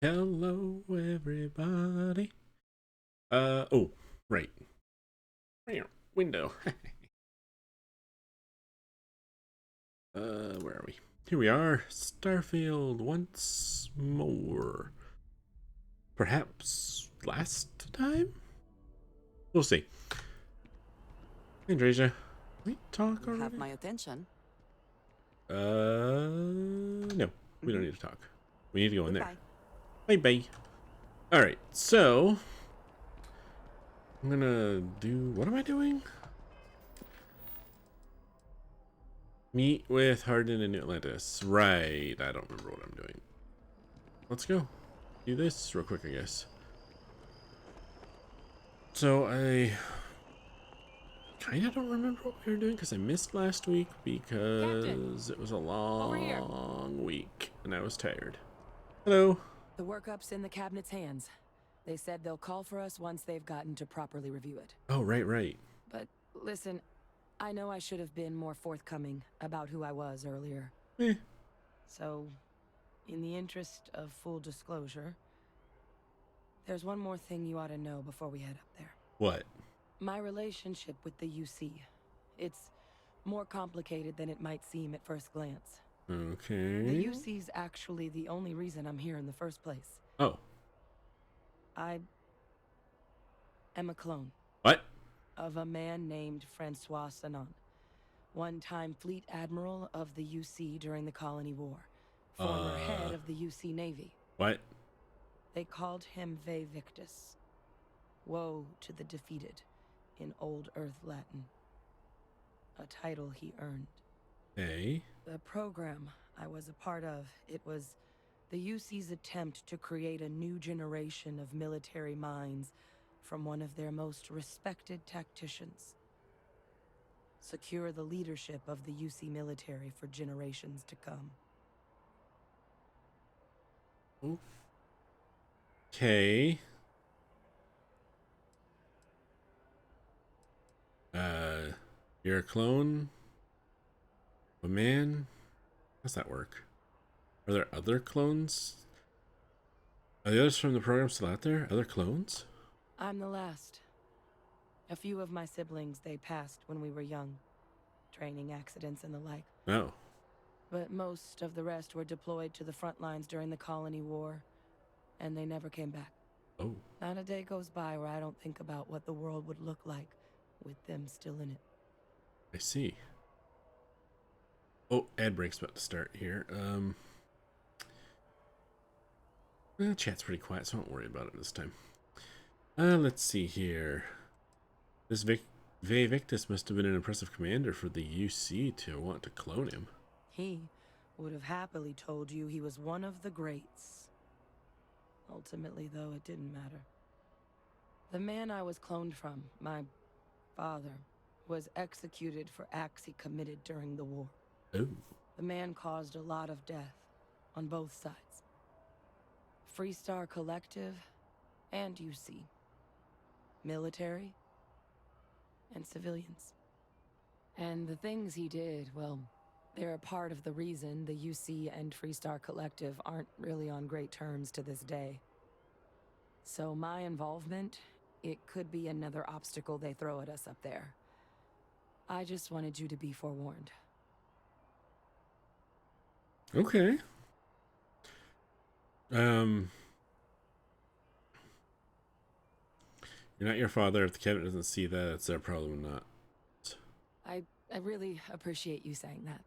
Hello, everybody. Oh, right. Window. Where are we? Here we are. Starfield once more. Perhaps last time? We'll see. Hey, Andresia. We talk You have already? my attention. No. We don't Mm-hmm. need to talk. We need to go in there. Goodbye. Bye-bye. Alright, so... I'm gonna do... What am I doing? Meet with Hardin in Atlantis. Right. I don't remember what I'm doing. Let's go. Do this real quick, I guess. So I kind of don't remember what we were doing because I missed last week Captain, because it was a over here. long week and I was tired. Hello. The workup's in the cabinet's hands. They said they'll call for us once they've gotten to properly review it. Oh, right, right. But listen, I know I should have been more forthcoming about who I was earlier. Eh, So, in the interest of full disclosure, there's one more thing you ought to know before we head up there. what? My relationship with the UC. It's more complicated than it might seem at first glance. The Okay. UC's actually the only reason I'm here in the first place. Oh, I am a clone what? of a man named Francois Sanon, one-time fleet admiral of the UC during the Colony War, former head Uh, of the UC Navy. what? They called him Ve Victus, woe to the defeated, in Old Earth Latin, a title he earned. Hey. The program I was a part of, it was the UC's attempt to create a new generation of military minds from one of their most respected tacticians. Secure the leadership of the UC military for generations to come. Okay. Uh, you're a clone? A man? How's that work? Are there other clones? Are the others from the program still out there? Other clones? I'm the last. A few of my siblings, they passed when we were young. Training accidents and the like. No. But most of the rest were deployed to the front lines during the Colony War, and they never came back. Oh, Not a day goes by where I don't think about what the world would look like with them still in it. I see. Oh, ad break's about to start here. Chat's pretty quiet, so I won't worry about it this time. Let's see here. This Ve Victus must have been an impressive commander for the UC to want to clone him. He would have happily told you he was one of the greats. Ultimately, though, it didn't matter. The man I was cloned from, my father, was executed for acts he committed during the war. Oh, The man caused a lot of death on both sides. Freestar Collective and UC. Military and civilians. And the things he did, well, they're a part of the reason the UC and Freestar Collective aren't really on great terms to this day. So my involvement, it could be another obstacle they throw at us up there. I just wanted you to be forewarned. okay. Um, you're not your father. If the cabinet doesn't see that, it's their problem, not. I really appreciate you saying that.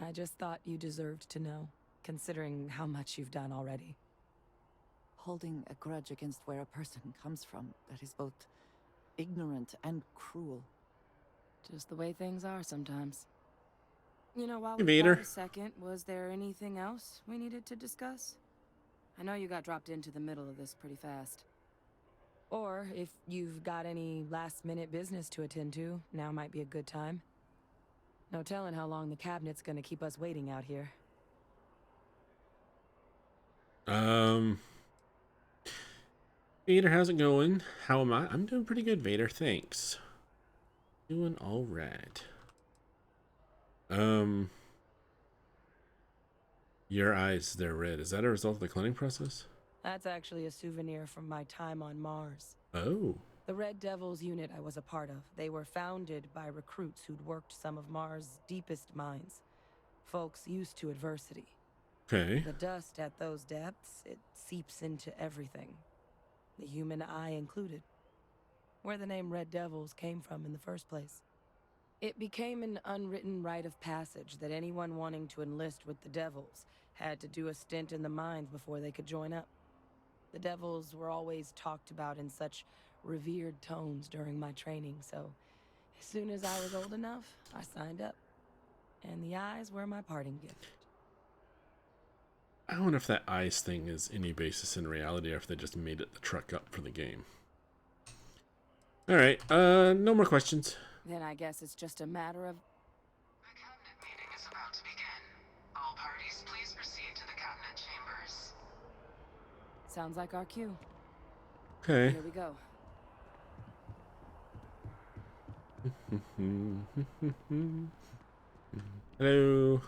I just thought you deserved to know, considering how much you've done already. Holding a grudge against where a person comes from that is both ignorant and cruel. Just the way things are sometimes. You know, while Hey, we've got Vader. a second, was there anything else we needed to discuss? I know you got dropped into the middle of this pretty fast. Or, if you've got any last-minute business to attend to, now might be a good time. No telling how long the cabinet's gonna keep us waiting out here. Um, Vader, how's it going? How am I? I'm doing pretty good, Vader. Thanks. Doing all right. Um, your eyes, they're red. Is that a result of the cloning process? That's actually a souvenir from my time on Mars. Oh. The Red Devils unit I was a part of, they were founded by recruits who'd worked some of Mars' deepest mines. Folks used to adversity. Okay. The dust at those depths, it seeps into everything. The human eye included. Where the name Red Devils came from in the first place. It became an unwritten rite of passage that anyone wanting to enlist with the Devils had to do a stint in the mines before they could join up. The Devils were always talked about in such revered tones during my training, so as soon as I was old enough, I signed up. And the eyes were my parting gift. I wonder if that eyes thing is any basis in reality or if they just made it the truck up for the game. Alright, no more questions. Then I guess it's just a matter of... The cabinet meeting is about to begin. All parties, please proceed to the cabinet chambers. Sounds like our cue. Okay. Here we go. Hello.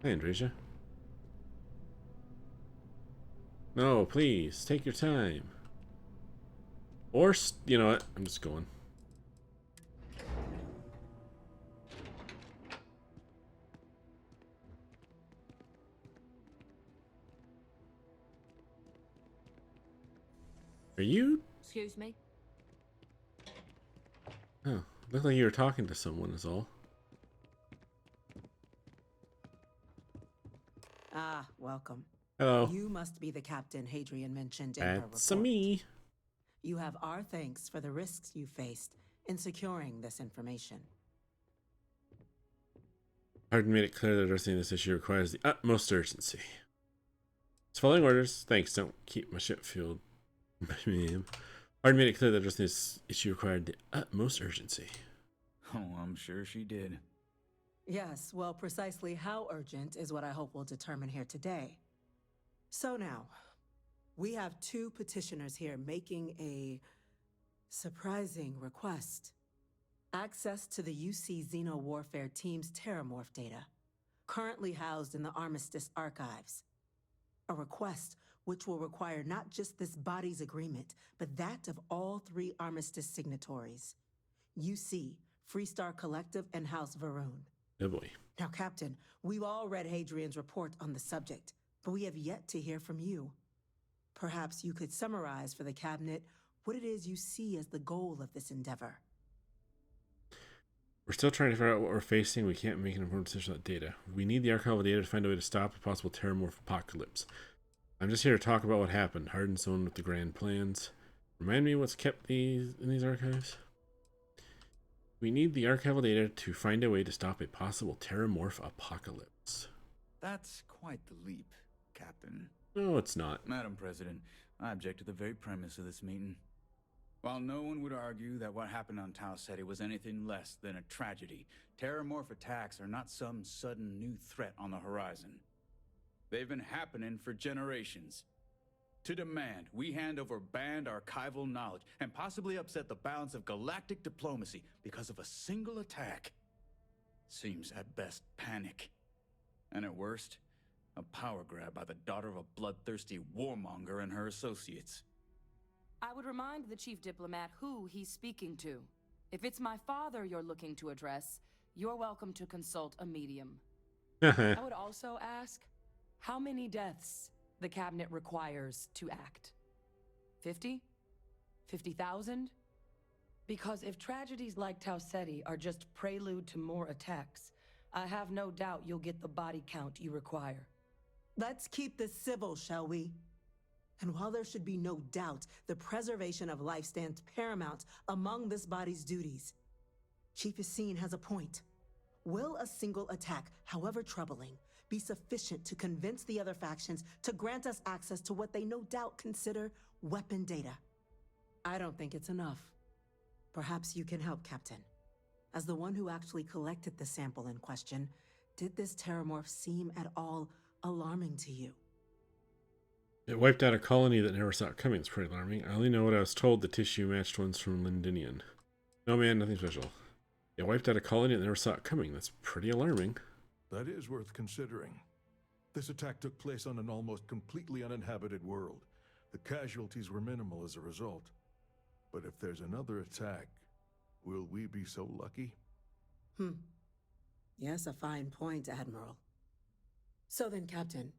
Hey, Andresia. No, please, take your time. Or, you know what? I'm just going. Are you? Excuse me? Oh, looked like you were talking to someone is all. Ah, welcome. Hello. You must be the captain Hadrian mentioned in her report. That's me. You have our thanks for the risks you faced in securing this information. Hardin made it clear that addressing this issue requires the utmost urgency. It's following orders. Thanks, don't keep my ship fueled. Hardin made it clear that addressing this issue required the utmost urgency. Oh, I'm sure she did. Yes, well, precisely how urgent is what I hope we'll determine here today. So now, we have two petitioners here making a surprising request. Access to the UC Xeno Warfare Team's Terramorph data, currently housed in the Armistice archives. A request which will require not just this body's agreement, but that of all three Armistice signatories. UC, Freestar Collective, and House Varun. Oh boy. Now, Captain, we've all read Hadrian's report on the subject, but we have yet to hear from you. Perhaps you could summarize for the Cabinet what it is you see as the goal of this endeavor. We're still trying to figure out what we're facing. We can't make an informed decision on that data. We need the archival data to find a way to stop a possible Terramorph apocalypse. I'm just here to talk about what happened. Hardin's the one with the grand plans. Remind me what's kept in these archives? We need the archival data to find a way to stop a possible Terramorph apocalypse. That's quite the leap, Captain. No, it's not. Madam President, I object to the very premise of this meeting. While no one would argue that what happened on Tau Ceti was anything less than a tragedy, Terramorph attacks are not some sudden new threat on the horizon. They've been happening for generations. To demand we hand over banned archival knowledge and possibly upset the balance of galactic diplomacy because of a single attack seems at best panic. And at worst, a power grab by the daughter of a bloodthirsty warmonger and her associates. I would remind the chief diplomat who he's speaking to. If it's my father you're looking to address, you're welcome to consult a medium. I would also ask, how many deaths the Cabinet requires to act? 50? 50,000? Because if tragedies like Tau Ceti are just prelude to more attacks, I have no doubt you'll get the body count you require. Let's keep this civil, shall we? And while there should be no doubt the preservation of life stands paramount among this body's duties, Chief Yassine has a point. Will a single attack, however troubling, be sufficient to convince the other factions to grant us access to what they no doubt consider weapon data? I don't think it's enough. Perhaps you can help, Captain. As the one who actually collected the sample in question, did this Terramorph seem at all alarming to you? It wiped out a colony that never saw it coming. It's pretty alarming. I only know what I was told, the tissue matched ones from Lindinian. No man, nothing special. It wiped out a colony that never saw it coming. That's pretty alarming. That is worth considering. This attack took place on an almost completely uninhabited world. The casualties were minimal as a result. But if there's another attack, will we be so lucky? Yes, a fine point, Admiral. So then, Captain,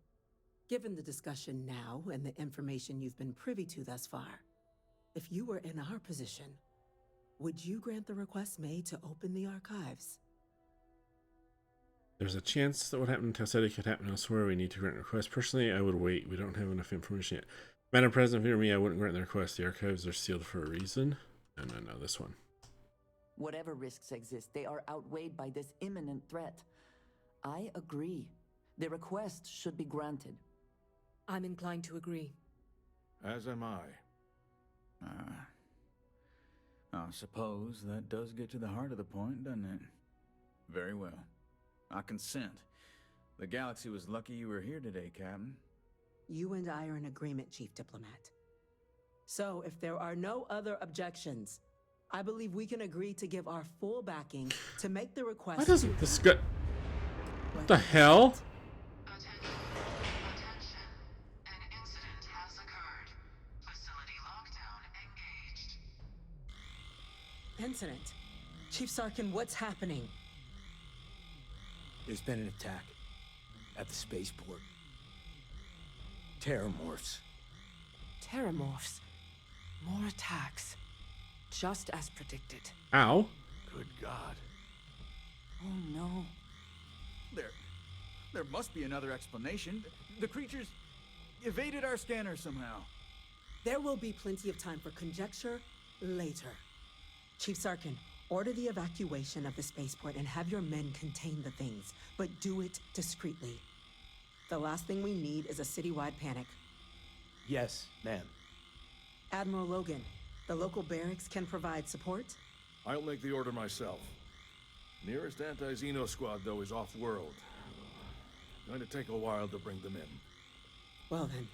given the discussion now and the information you've been privy to thus far, if you were in our position, would you grant the request made to open the archives? There's a chance that what happened in Tau Ceti could happen elsewhere. We need to grant a request. Personally, I would wait. We don't have enough information yet. Madam President, if you were me, I wouldn't grant the request. The archives are sealed for a reason. No, this one. Whatever risks exist, they are outweighed by this imminent threat. I agree. The request should be granted. I'm inclined to agree. As am I. I suppose that does get to the heart of the point, doesn't it? Very well. I consent. The galaxy was lucky you were here today, Captain. You and I are in agreement, Chief Diplomat. So, if there are no other objections, I believe we can agree to give our full backing to make the request. Why doesn't this go? What the hell? Attention. An incident has occurred. Facility lockdown engaged. Incident. Chief Sarkin, what's happening? There's been an attack at the spaceport. Terramorphs. Terramorphs. More attacks. Just as predicted. Ow. Good God. Oh no. There must be another explanation. The creatures evaded our scanner somehow. There will be plenty of time for conjecture later. Chief Sarkin, order the evacuation of the spaceport and have your men contain the things, but do it discreetly. The last thing we need is a citywide panic. Yes, ma'am. Admiral Logan, the local barracks can provide support? I'll make the order myself. Nearest anti-Xeno squad, though, is off-world. Going to take a while to bring them in. Well then,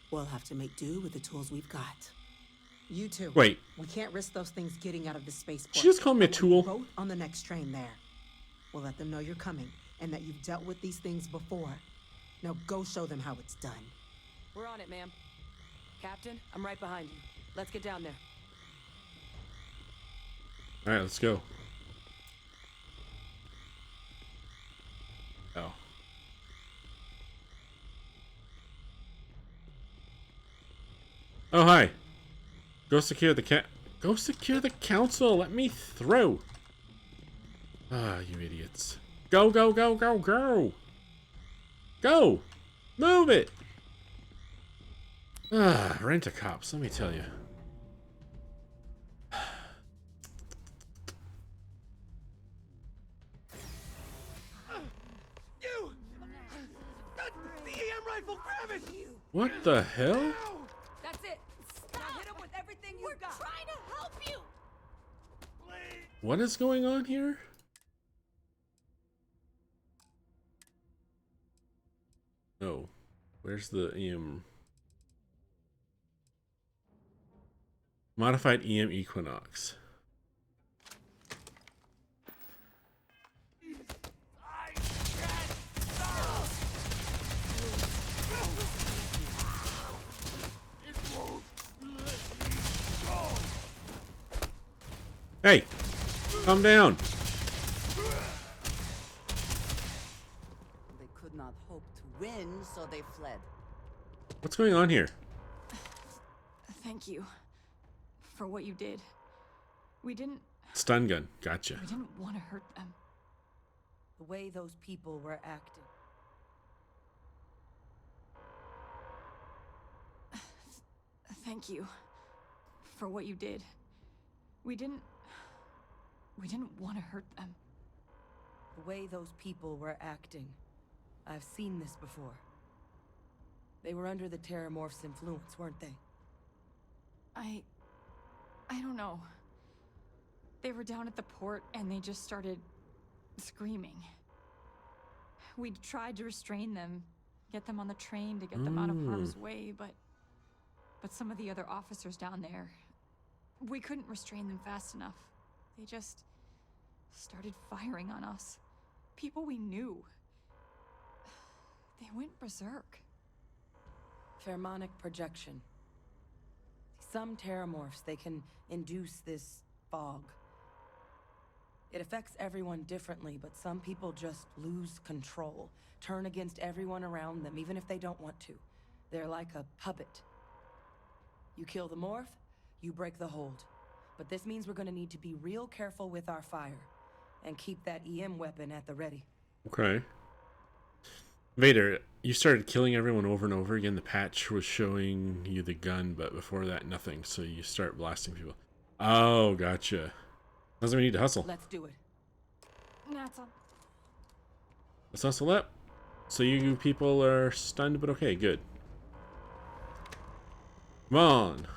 we'll have to make do with the tools we've got. You two. Wait. We can't risk those things getting out of the spaceport. She just called me a tool. Both on the next train there. We'll let them know you're coming and that you've dealt with these things before. Now go show them how it's done. We're on it, ma'am. Captain, I'm right behind you. Let's get down there. All right, let's go. Oh. Oh, hi. Go secure the Go secure the council. Let me through. Ah, you idiots. Go, go, go, go, go. Go. Move it. Ah, rent-a-cops, let me tell you. You! The EM rifle, grab it! What the hell? That's it. Now hit him with everything you've got. We're trying to help you. What is going on here? Oh, where's the EM? Modified EM Equinox. Hey, calm down. They could not hope to win, so they fled. What's going on here? Thank you for what you did. We didn't Stun gun. Gotcha. want to hurt them. The way those people were acting. Thank you for what you did. We didn't want to hurt them. The way those people were acting. I've seen this before. They were under the Terramorph's influence, weren't they? I don't know. They were down at the port and they just started screaming. We tried to restrain them, get them on the train to get them out of harm's way, but some of the other officers down there, we couldn't restrain them fast enough. They just started firing on us. people we knew. They went berserk. Pheromonic projection. Some terramorphs, they can induce this fog. It affects everyone differently, but some people just lose control, turn against everyone around them, even if they don't want to. They're like a puppet. You kill the morph, you break the hold. But this means we're gonna need to be real careful with our fire, and keep that EM weapon at the ready. Okay. Vader, you started killing everyone over and over again. The patch was showing you the gun, but before that, nothing. So you start blasting people. Oh, gotcha. Doesn't mean we need to hustle. Let's do it. That's all. Let's hustle up. So you people are stunned, but okay, good. Come on.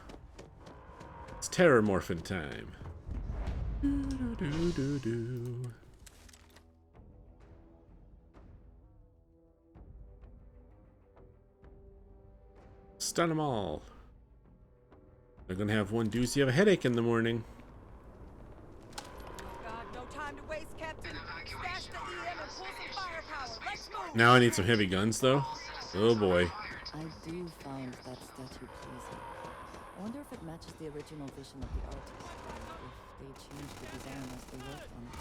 It's terror morphin time. Do. Stun them all. They're gonna have one doozy of a headache in the morning. God, no time to waste, Captain. Stash the EM and pull some firepower. Let's move. Now I need some heavy guns, though. Oh boy. I do find that statue pleasing. I wonder if it matches the original vision of the artist. If they changed the design as they worked on it.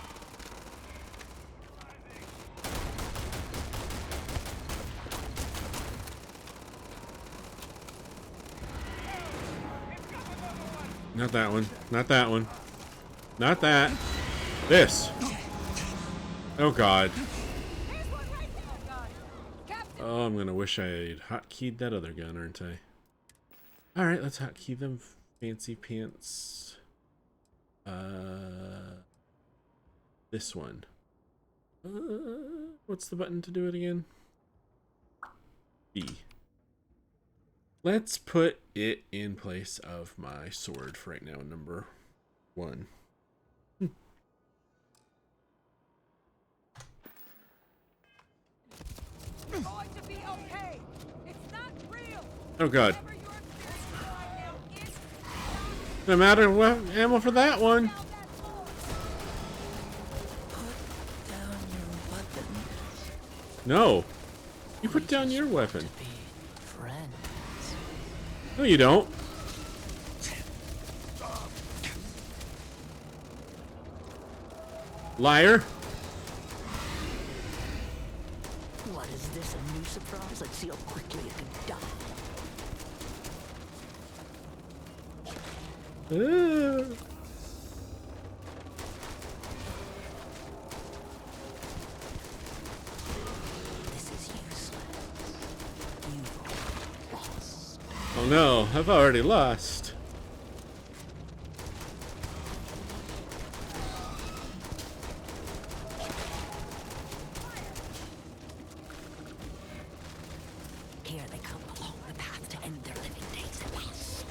Not that one. Not that one. Not that. This. Oh god. Oh, I'm gonna wish I'd hotkeyed that other gun, aren't I? Alright, let's hotkey them fancy pants. This one. What's the button to do it again? B. Let's put it in place of my sword for right now, number 1. Going to be okay. It's not real. Oh god. Whatever you're experiencing right now is No matter what ammo for that one. Put down your weapon. No. You put down your weapon. Be friends. No, you don't. Liar. What is this, a new surprise? Let's see how quickly it can die. This is useless. You lost. Oh no, I've already lost. Here they come along the path to end their living days at last.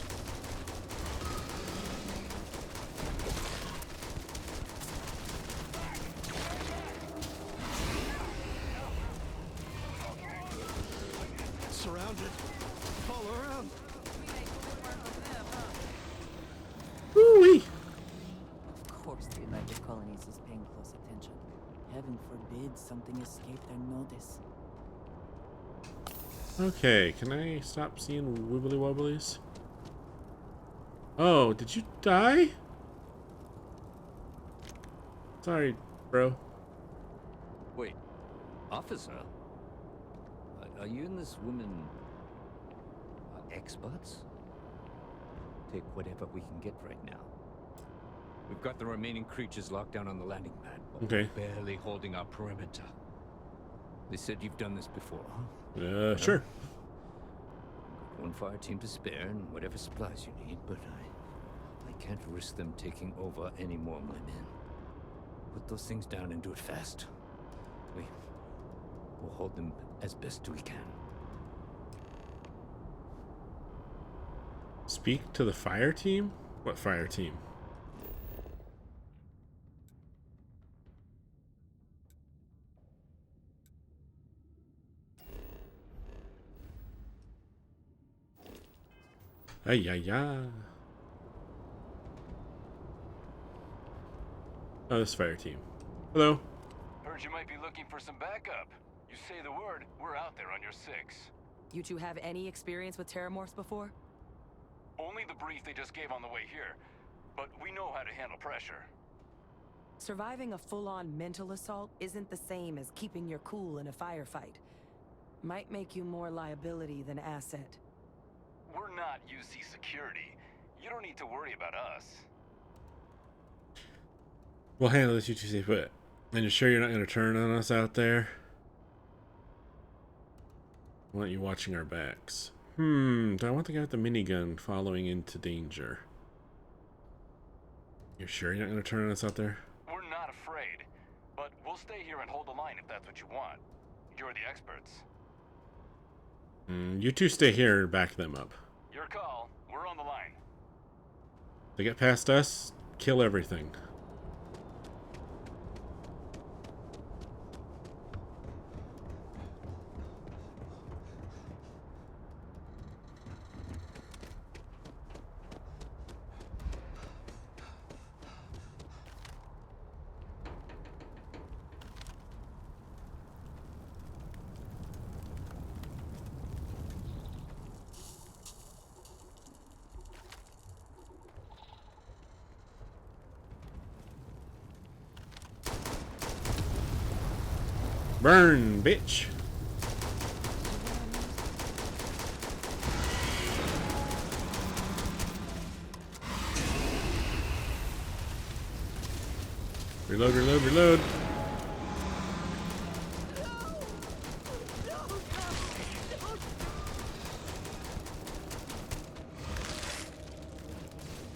surrounded. Follow around. Woo-wee. Of course the United Colonies is paying close attention. Heaven forbid something escaped their notice. Okay, can I stop seeing wibbly wobblies? Oh, did you die? Sorry, bro. Wait, officer? Are you and this woman experts? Take whatever we can get right now. We've got the remaining creatures locked down on the landing pad, but Okay. we're barely holding our perimeter. They said you've done this before, huh? Sure. Got one fire team to spare and whatever supplies you need, but I can't risk them taking over any more of my men. Put those things down and do it fast. We'll hold them as best we can. Speak to the fire team? What fire team? Ay, ay, ay. Oh, this fire team. Hello. Heard you might be looking for some backup. You say the word, we're out there on your 6. You two have any experience with terramorphs before? Only the brief they just gave on the way here, but we know how to handle pressure. Surviving a full-on mental assault isn't the same as keeping your cool in a firefight. Might make you more liability than asset. We're not UC security. You don't need to worry about us. We'll handle this, UTC, but... And you're sure you're not going to turn on us out there? I want you watching our backs. Do I want the guy with the minigun following into danger? You're sure you're not going to turn on us out there? We're not afraid, but we'll stay here and hold the line if that's what you want. You're the experts. You two stay here and back them up. Your call. We're on the line. If they get past us, kill everything. Burn, bitch. Reload, reload, reload.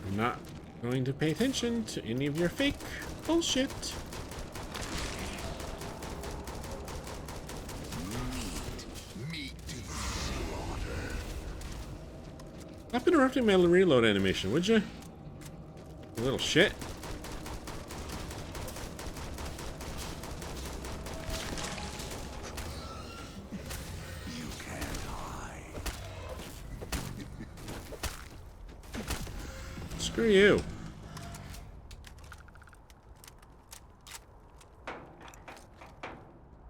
I'm not going to pay attention to any of your fake bullshit. Stop interrupting my reload animation, would you? You little shit. You can't hide. Screw you.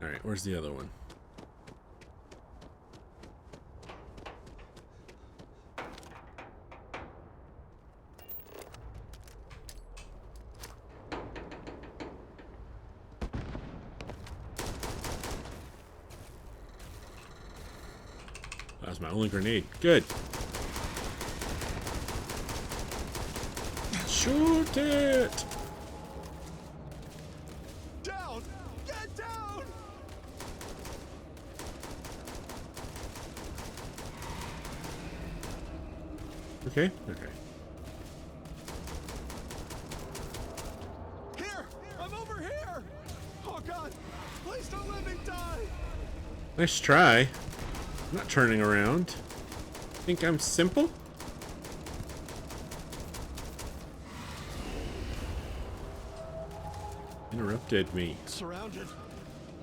Alright, where's the other one? That was my only grenade. Good. Shoot it! Down! Get down! Okay, okay. Here! I'm over here! Oh God! Please don't let me die! Nice try. I'm not turning around. Think I'm simple? Interrupted me. Surrounded.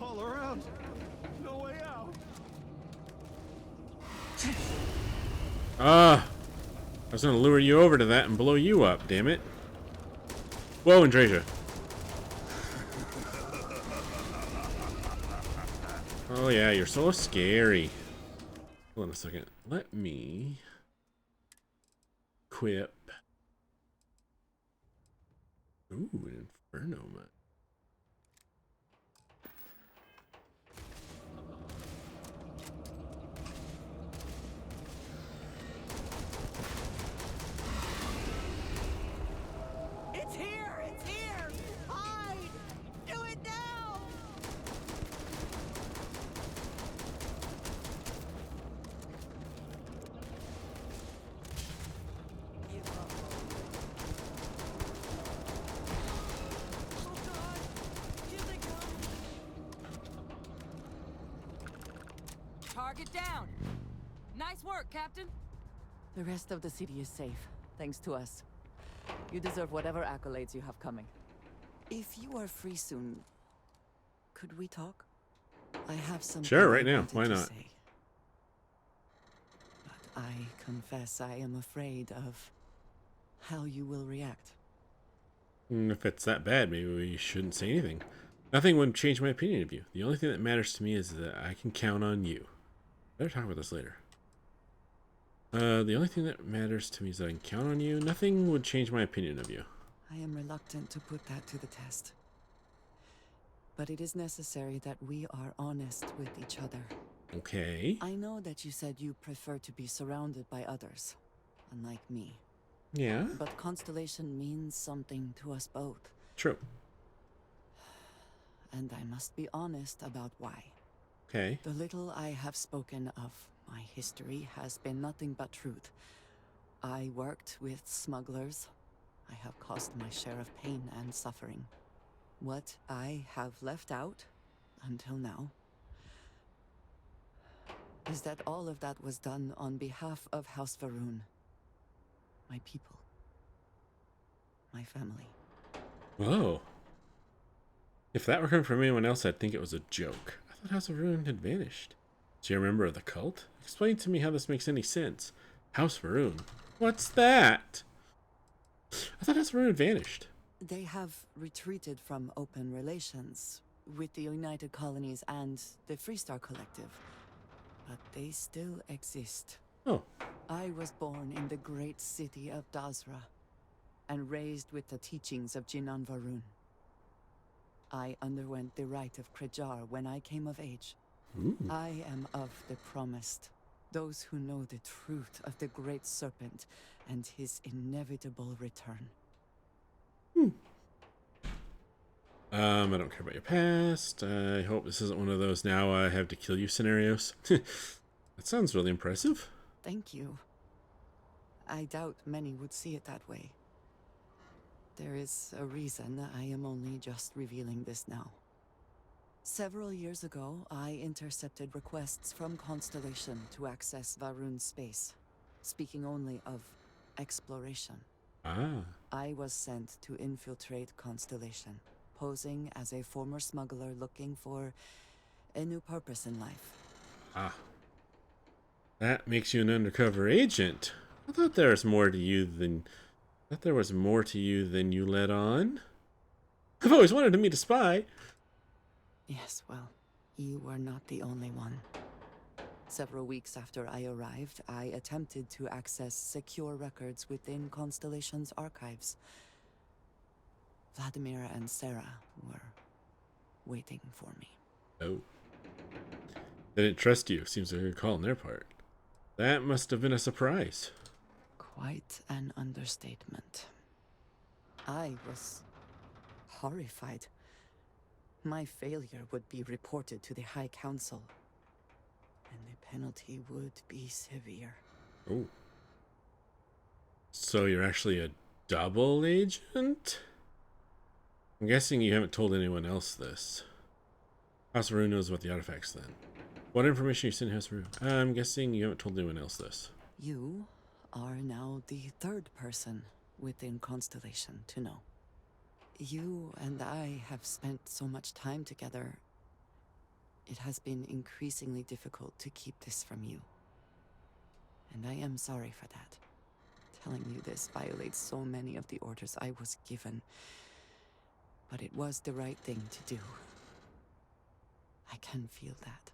All around. No way out. Ah! I was gonna lure you over to that and blow you up, damn it. Whoa, Andrasia. Oh yeah, you're so scary. Hold on a second. Let me equip. Ooh, an Inferno mod. It's here! It's here! Hide! Do it now! Oh God! Here they come! Target down! Nice work, Captain. The rest of the city is safe, thanks to us. You deserve whatever accolades you have coming. If you are free soon, could we talk? I have something Sure, right I now. wanted Why to not? say. But I confess I am afraid of how you will react. If it's that bad, maybe we shouldn't say anything. Nothing would change my opinion of you. The only thing that matters to me is that I can count on you. Better talk about this later. The only thing that matters to me is that I can count on you. Nothing would change my opinion of you. I am reluctant to put that to the test. But it is necessary that we are honest with each other. Okay. I know that you said you prefer to be surrounded by others, unlike me. Yeah. But Constellation means something to us both. True. And I must be honest about why. Okay. The little I have spoken of my history has been nothing but truth. I worked with smugglers. I have caused my share of pain and suffering. What I have left out, until now, is that all of that was done on behalf of House Va'ruun. My people. My family. Whoa. If that were coming from anyone else, I'd think it was a joke. I thought House of Va'ruun had vanished. So you're a member of the cult? Explain to me how this makes any sense. House Va'ruun? What's that? I thought House Va'ruun had vanished. They have retreated from open relations with the United Colonies and the Freestar Collective. But they still exist. Oh. I was born in the great city of Dazra and raised with the teachings of Jinan Va'ruun. I underwent the rite of Krejar when I came of age. Ooh. I am of the promised, those who know the truth of the great serpent and his inevitable return. I don't care about your past. I hope this isn't one of those now I have to kill you scenarios. That sounds really impressive. Thank you. I doubt many would see it that way. There is a reason I am only just revealing this now. Several years ago, I intercepted requests from Constellation to access Va'ruun's space, speaking only of exploration. Ah. I was sent to infiltrate Constellation, posing as a former smuggler looking for a new purpose in life. Ah. That makes you an undercover agent. I thought there was more to you than... you let on. I've always wanted to meet a spy. Yes, well, you were not the only one. Several weeks after I arrived, I attempted to access secure records within Constellation's archives. Vladimir and Sarah were waiting for me. Oh. They didn't trust you. Seems like a good call on their part. That must have been a surprise. Quite an understatement. I was horrified. My failure would be reported to the High Council, and the penalty would be severe. Oh. So you're actually a double agent? I'm guessing you haven't told anyone else this. House Va'ruun knows about the artifacts then. What information you sent to House Va'ruun? I'm guessing you haven't told anyone else this. You are now the third person within Constellation to know. You and I have spent so much time together. It has been increasingly difficult to keep this from you. And I am sorry for that. Telling you this violates so many of the orders I was given. But it was the right thing to do. I can feel that.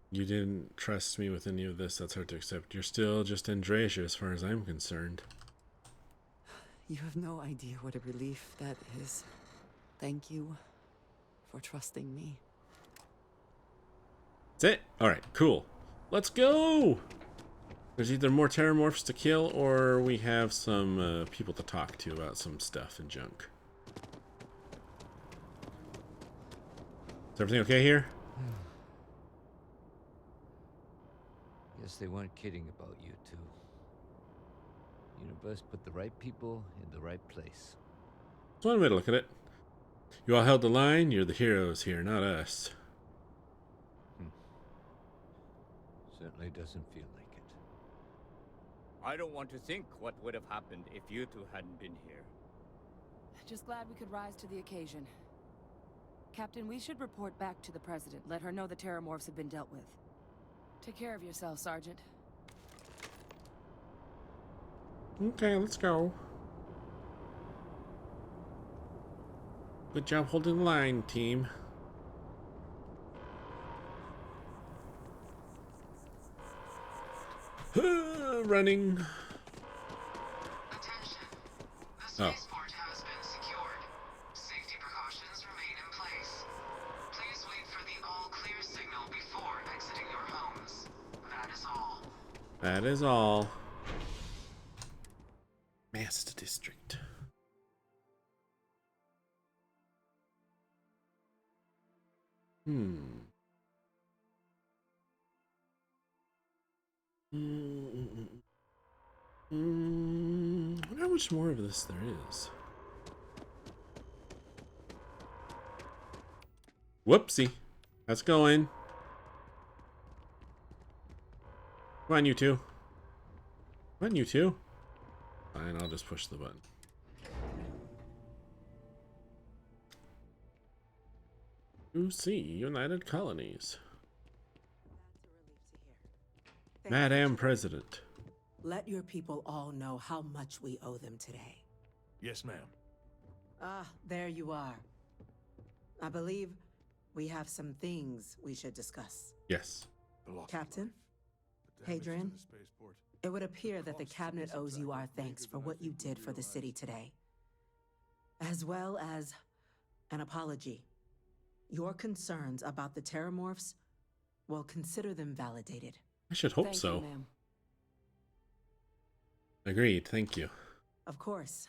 You didn't trust me with any of this. That's hard to accept. You're still just Andreasha as far as I'm concerned. You have no idea what a relief that is. Thank you for trusting me. That's it? Alright, cool. Let's go! There's either more Terramorphs to kill, or we have some people to talk to about some stuff and junk. Is everything okay here? Guess they weren't kidding about you two. Universe put the right people in the right place. That's one way to look at it. You all held the line. You're the heroes here, not us. Certainly doesn't feel like it. I don't want to think what would have happened if you two hadn't been here. Just glad we could rise to the occasion. Captain, we should report back to the President. Let her know the Terramorphs have been dealt with. Take care of yourself, Sergeant. Okay, let's go. Good job holding the line, team. Running. Attention. The Oh. spaceport has been secured. Safety precautions remain in place. Please wait for the all-clear signal before exiting your homes. That is all. That is all. Master District. I wonder how much more of this there is. Whoopsie. How's it going? Come on, you two. Come on, you two. Fine, I'll just push the button. You see, United Colonies. Madam President. Let your people all know how much we owe them today. Yes, ma'am. Ah, there you are. I believe we have some things we should discuss. Yes. Captain, Hadrian, it would appear that the cabinet owes you our thanks for what you did for the city today, as well as an apology. Your concerns about the Terramorphs, well, consider them validated. I should hope Thank so. you, ma'am. Agreed, thank you. Of course.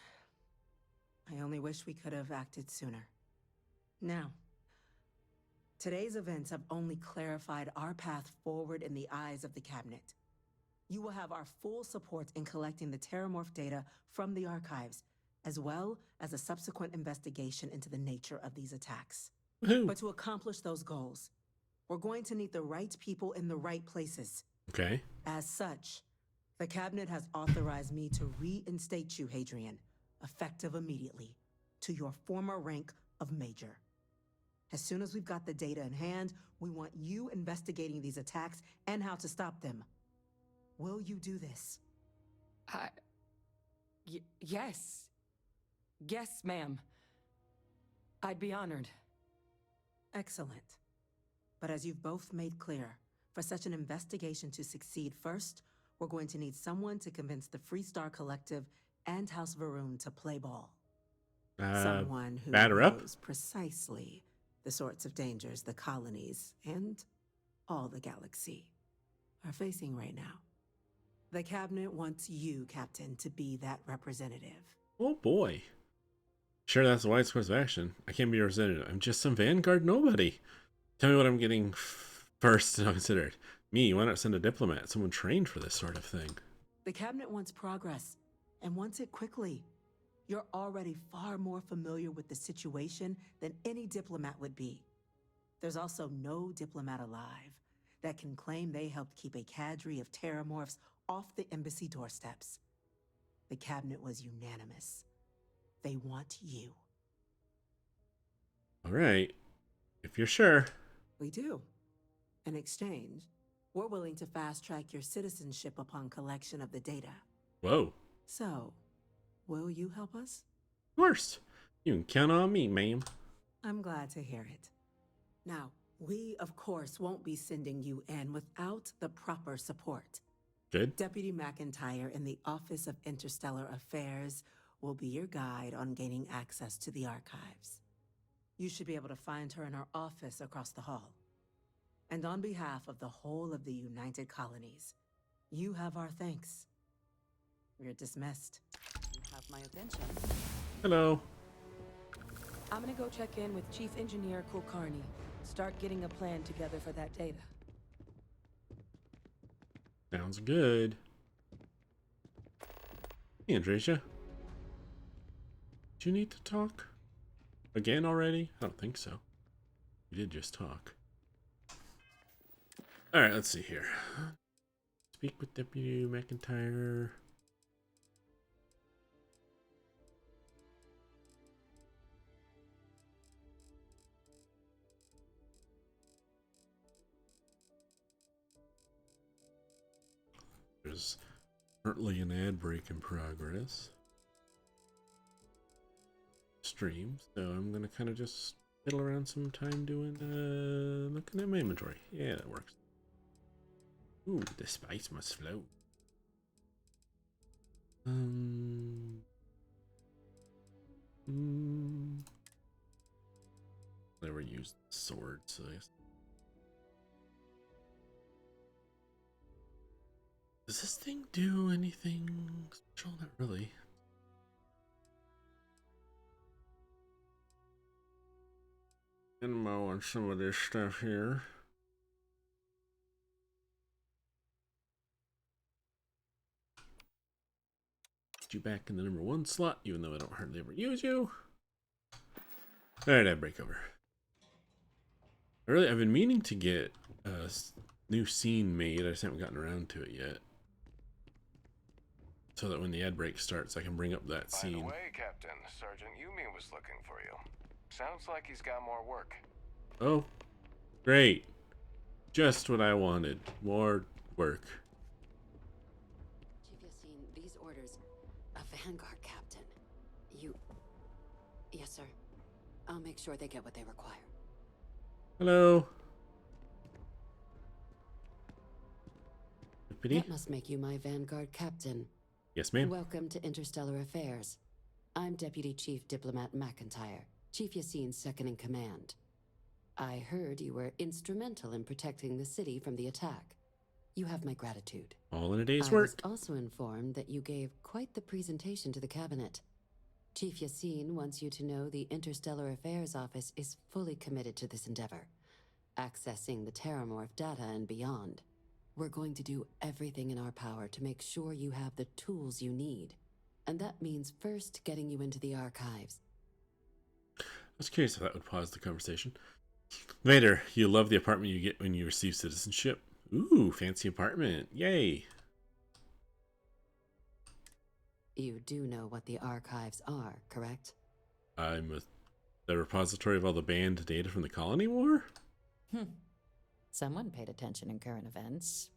I only wish we could have acted sooner. Now, today's events have only clarified our path forward in the eyes of the cabinet. You will have our full support in collecting the Terramorph data from the archives, as well as a subsequent investigation into the nature of these attacks. Woohoo. But to accomplish those goals, we're going to need the right people in the right places. Okay. As such, the cabinet has authorized me to reinstate you, Hadrian, effective immediately, to your former rank of Major. As soon as we've got the data in hand, we want you investigating these attacks and how to stop them. Will you do this? Yes. Yes, ma'am. I'd be honored. Excellent. But as you've both made clear, for such an investigation to succeed first, we're going to need someone to convince the Freestar Collective and House Varun to play ball. Someone who batter up? knows precisely the sorts of dangers the colonies and all the galaxy are facing right now. The cabinet wants you, Captain, to be that representative. Oh boy. Sure, that's a wise course of action. I can't be a representative. I'm just some Vanguard nobody. Tell me what I'm getting first and I'll consider it. Me, why not send a diplomat? Someone trained for this sort of thing. The cabinet wants progress, and wants it quickly. You're already far more familiar with the situation than any diplomat would be. There's also no diplomat alive that can claim they helped keep a cadre of Terramorphs off the embassy doorsteps. The cabinet was unanimous. They want you. All right. If you're sure. We do. In exchange, we're willing to fast-track your citizenship upon collection of the data. Whoa. So, will you help us? Of course. You can count on me, ma'am. I'm glad to hear it. Now, we, of course, won't be sending you in without the proper support. Good. Deputy McIntyre in the Office of Interstellar Affairs will be your guide on gaining access to the archives. You should be able to find her in her office across the hall. And on behalf of the whole of the United Colonies, you have our thanks. You're dismissed. You have my attention. Hello. I'm gonna go check in with Chief Engineer Kulkarni. Start getting a plan together for that data. Sounds good. Hey, Andresia. Do you need to talk? Again already? I don't think so. You did just talk. Alright, let's see here. Speak with Deputy McIntyre. There's currently an ad break in progress. Let's stream, so I'm gonna kind of just fiddle around some time doing looking at my inventory. Yeah, that works. Ooh, the spice must flow. Never used sword, so I guess. Does this thing do anything special? Not really. Ammo on some of this stuff here. Get you back in the number 1 slot, even though I don't hardly ever use you. Alright, I break over. I've been meaning to get a new scene made. I just haven't gotten around to it yet. So that when the ad break starts, I can bring up that scene. By the way, Captain, Sergeant Yumi was looking for you. Sounds like he's got more work. Oh, great. Just what I wanted. More work. Chief Yassine, these orders. A Vanguard captain. You... Yes, sir. I'll make sure they get what they require. Hello. That must make you my Vanguard captain. Yes, ma'am. Welcome to Interstellar Affairs. I'm Deputy Chief Diplomat McIntyre, Chief Yassine's second in command. I heard you were instrumental in protecting the city from the attack. You have my gratitude. All in a day's I work. was also informed that you gave quite the presentation to the cabinet. Chief Yassine wants you to know the Interstellar Affairs Office is fully committed to this endeavor, accessing the Terramorph data and beyond. We're going to do everything in our power to make sure you have the tools you need. And that means first getting you into the archives. I was curious if that would pause the conversation. Later, you'll love the apartment you get when you receive citizenship. Ooh, fancy apartment. Yay. You do know what the archives are, correct? The repository of all the banned data from the Colony War? Someone paid attention in current events.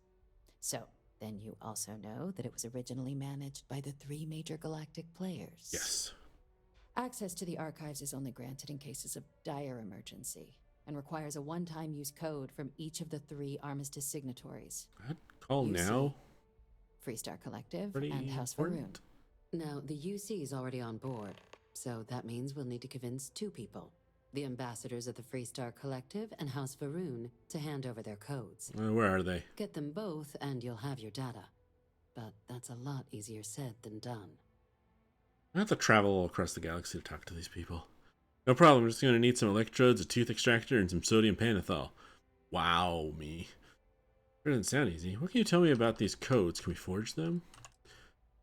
So, then you also know that it was originally managed by the 3 major galactic players. Yes. Access to the archives is only granted in cases of dire emergency, and requires a one-time use code from each of the 3 armistice signatories. I'd call now. Freestar Collective Pretty and House important. Faroon. Now, the UC is already on board, so that means we'll need to convince 2 people. The ambassadors of the Freestar Collective and House Faroon to hand over their codes. Where are they? Get them both and you'll have your data. But that's a lot easier said than done. I have to travel all across the galaxy to talk to these people. No problem, I'm just going to need some electrodes, a tooth extractor, and some sodium panathol. Wow, me. That doesn't sound easy. What can you tell me about these codes? Can we forge them?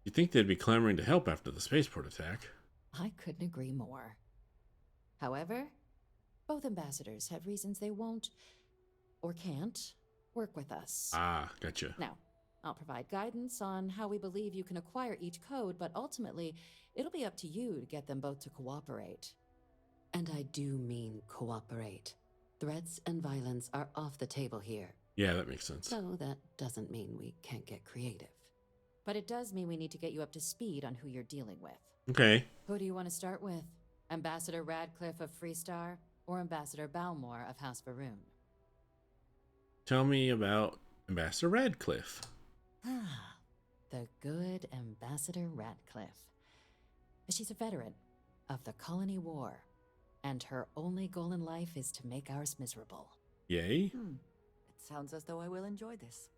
You'd think they'd be clamoring to help after the spaceport attack. I couldn't agree more. However, both ambassadors have reasons they won't, or can't, work with us. Ah, gotcha. Now, I'll provide guidance on how we believe you can acquire each code, but ultimately, it'll be up to you to get them both to cooperate. And I do mean cooperate. Threats and violence are off the table here. Yeah, that makes sense. So that doesn't mean we can't get creative. But it does mean we need to get you up to speed on who you're dealing with. Okay. Who do you want to start with? Ambassador Radcliffe of Freestar, or Ambassador Balmore of House Faroon? Tell me about Ambassador Radcliffe. The good Ambassador Radcliffe. She's a veteran of the Colony War, and her only goal in life is to make ours miserable. Yay. It sounds as though I will enjoy this.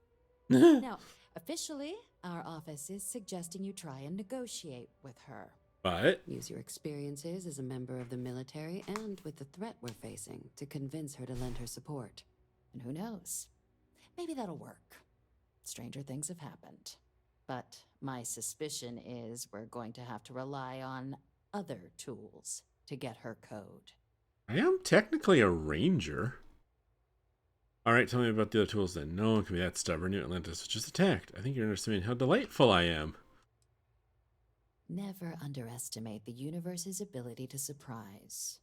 Now, officially, our office is suggesting you try and negotiate with her. But use your experiences as a member of the military and with the threat we're facing to convince her to lend her support. And who knows? Maybe that'll work. Stranger things have happened. But my suspicion is we're going to have to rely on other tools to get her code. I am technically a ranger. Alright, tell me about the other tools then. No one can be that stubborn. New Atlantis was just attacked. I think you're underestimating how delightful I am. Never underestimate the universe's ability to surprise.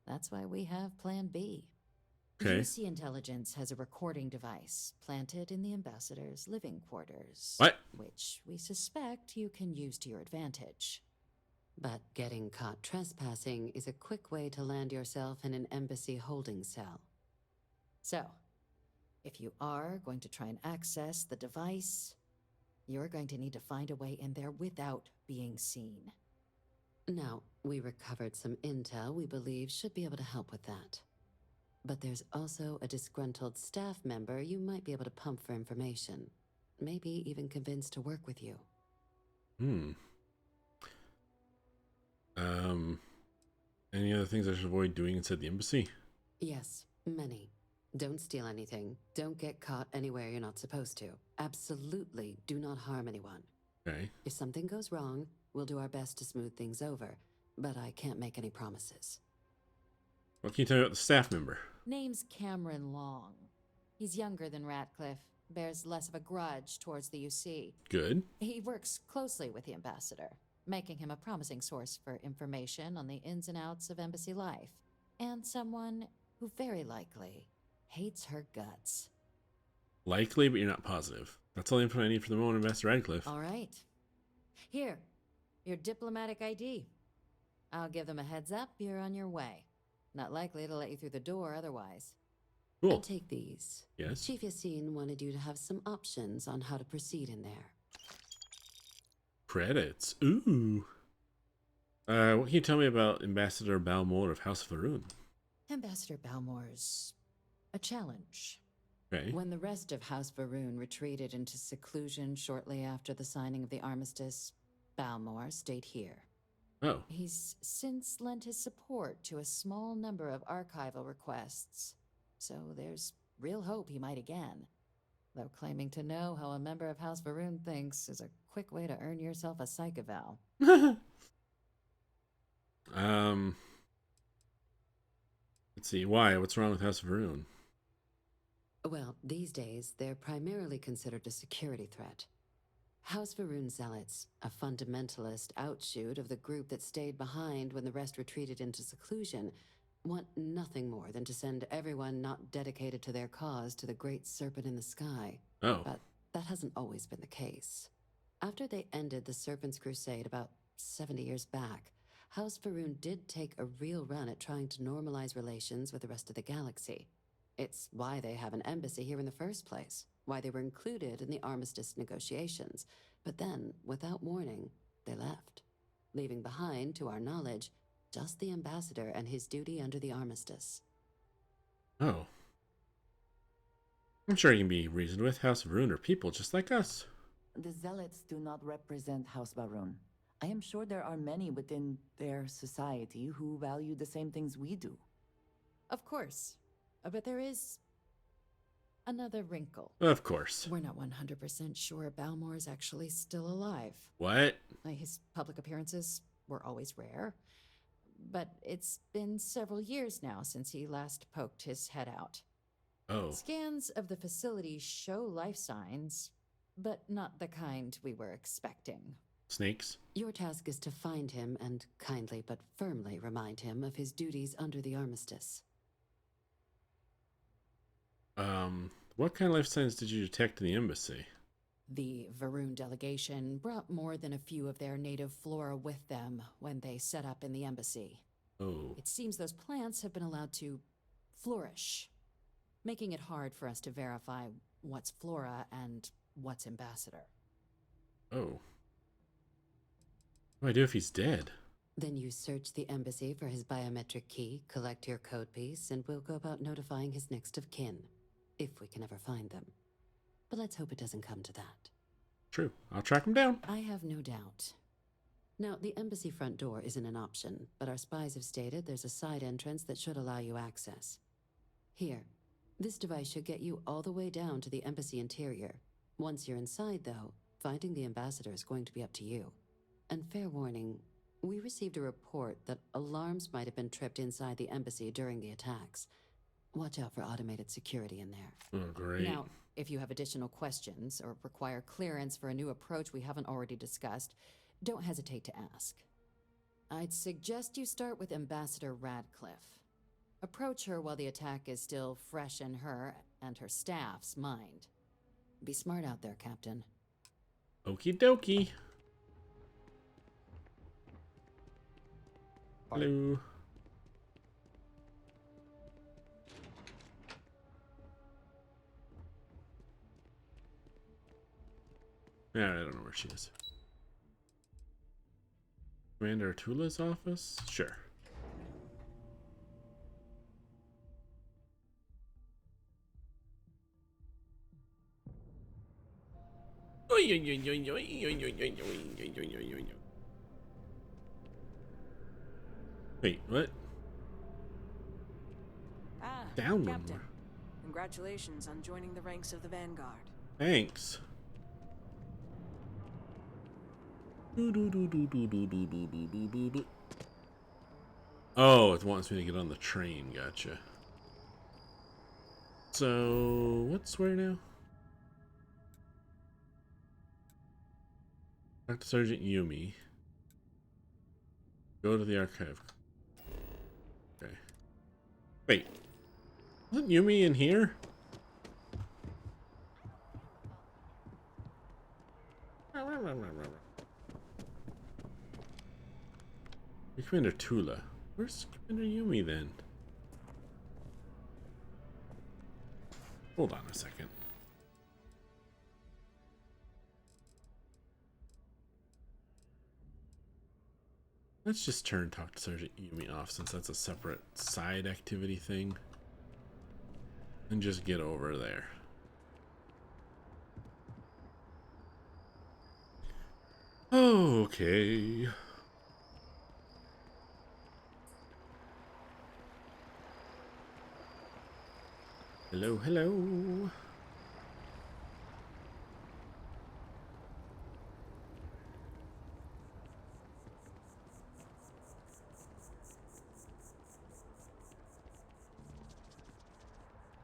That's why we have Plan B. Okay. UC Intelligence has a recording device planted in the ambassador's living quarters. What? Which we suspect you can use to your advantage. But getting caught trespassing is a quick way to land yourself in an embassy holding cell. So, if you are going to try and access the device, you're going to need to find a way in there without being seen. Now, we recovered some intel we believe should be able to help with that. But there's also a disgruntled staff member you might be able to pump for information. Maybe even convince to work with you. Any other things I should avoid doing inside the embassy? Yes, many. Don't steal anything. Don't get caught anywhere you're not supposed to. Absolutely do not harm anyone. Okay. If something goes wrong, we'll do our best to smooth things over, but I can't make any promises. What can you tell me about the staff member? Name's Cameron Long. He's younger than Ratcliffe, bears less of a grudge towards the UC. Good. He works closely with the ambassador, making him a promising source for information on the ins and outs of embassy life, and someone who very likely hates her guts. Likely, but you're not positive. That's all the info I need for the moment, Ambassador Radcliffe. All right. Here, your diplomatic ID. I'll give them a heads up you're on your way. Not likely to let you through the door otherwise. Cool. And take these. Yes. Chief Yassine wanted you to have some options on how to proceed in there. Credits. Ooh. What can you tell me about Ambassador Balmore of House of Varun? Ambassador Balmore's a challenge. Okay. When the rest of House Varun retreated into seclusion shortly after the signing of the armistice, Balmore stayed here. Oh. He's since lent his support to a small number of archival requests, so there's real hope he might again. Though claiming to know how a member of House Varun thinks is a quick way to earn yourself a psych eval. Let's see. Why? What's wrong with House of Varun? Well, these days, they're primarily considered a security threat. House Varun Zealots, a fundamentalist outshoot of the group that stayed behind when the rest retreated into seclusion, want nothing more than to send everyone not dedicated to their cause to the great serpent in the sky. Oh. But that hasn't always been the case. After they ended the Serpent's Crusade about 70 years back, House Varun did take a real run at trying to normalize relations with the rest of the galaxy. It's why they have an embassy here in the first place, why they were included in the armistice negotiations. But then, without warning, they left, leaving behind, to our knowledge, just the ambassador and his duty under the armistice. Oh. I'm sure you can be reasoned with. House of Varun are people just like us. The Zealots do not represent House Varun. I am sure there are many within their society who value the same things we do. Of course. But there is another wrinkle. Of course. We're not 100% sure Balmore is actually still alive. What? His public appearances were always rare, but it's been several years now since he last poked his head out. Oh. Scans of the facility show life signs, but not the kind we were expecting. Snakes? Your task is to find him and kindly but firmly remind him of his duties under the armistice. What kind of life signs did you detect in the embassy? The Varun delegation brought more than a few of their native flora with them when they set up in the embassy. Oh. It seems those plants have been allowed to flourish, making it hard for us to verify what's flora and what's ambassador. Oh. What do I do if he's dead? Then you search the embassy for his biometric key, collect your code piece, and we'll go about notifying his next of kin. If we can ever find them. But let's hope it doesn't come to that. True. I'll track him down. I have no doubt. Now, the embassy front door isn't an option, but our spies have stated there's a side entrance that should allow you access. Here, this device should get you all the way down to the embassy interior. Once you're inside, though, finding the ambassador is going to be up to you. And fair warning, we received a report that alarms might have been tripped inside the embassy during the attacks. Watch out for automated security in there. Oh, great. Now, if you have additional questions or require clearance for a new approach we haven't already discussed, don't hesitate to ask. I'd suggest you start with Ambassador Radcliffe. Approach her while the attack is still fresh in her and her staff's mind. Be smart out there, Captain. Okie dokie. Hello. Yeah, I don't know where she is. Commander Tula's office? Sure. Wait, what? Down one more. Congratulations on joining the ranks of the Vanguard. Thanks. Oh, it wants me to get on the train. Gotcha. So, what's where now? Talk to Sergeant Yumi. Go to the archive. Okay. Wait. Wasn't Yumi in here? Commander Tula. Where's Commander Yumi then? Hold on a second. Let's just turn talk to Sergeant Yumi off since that's a separate side activity thing. And just get over there. Okay. Hello, hello.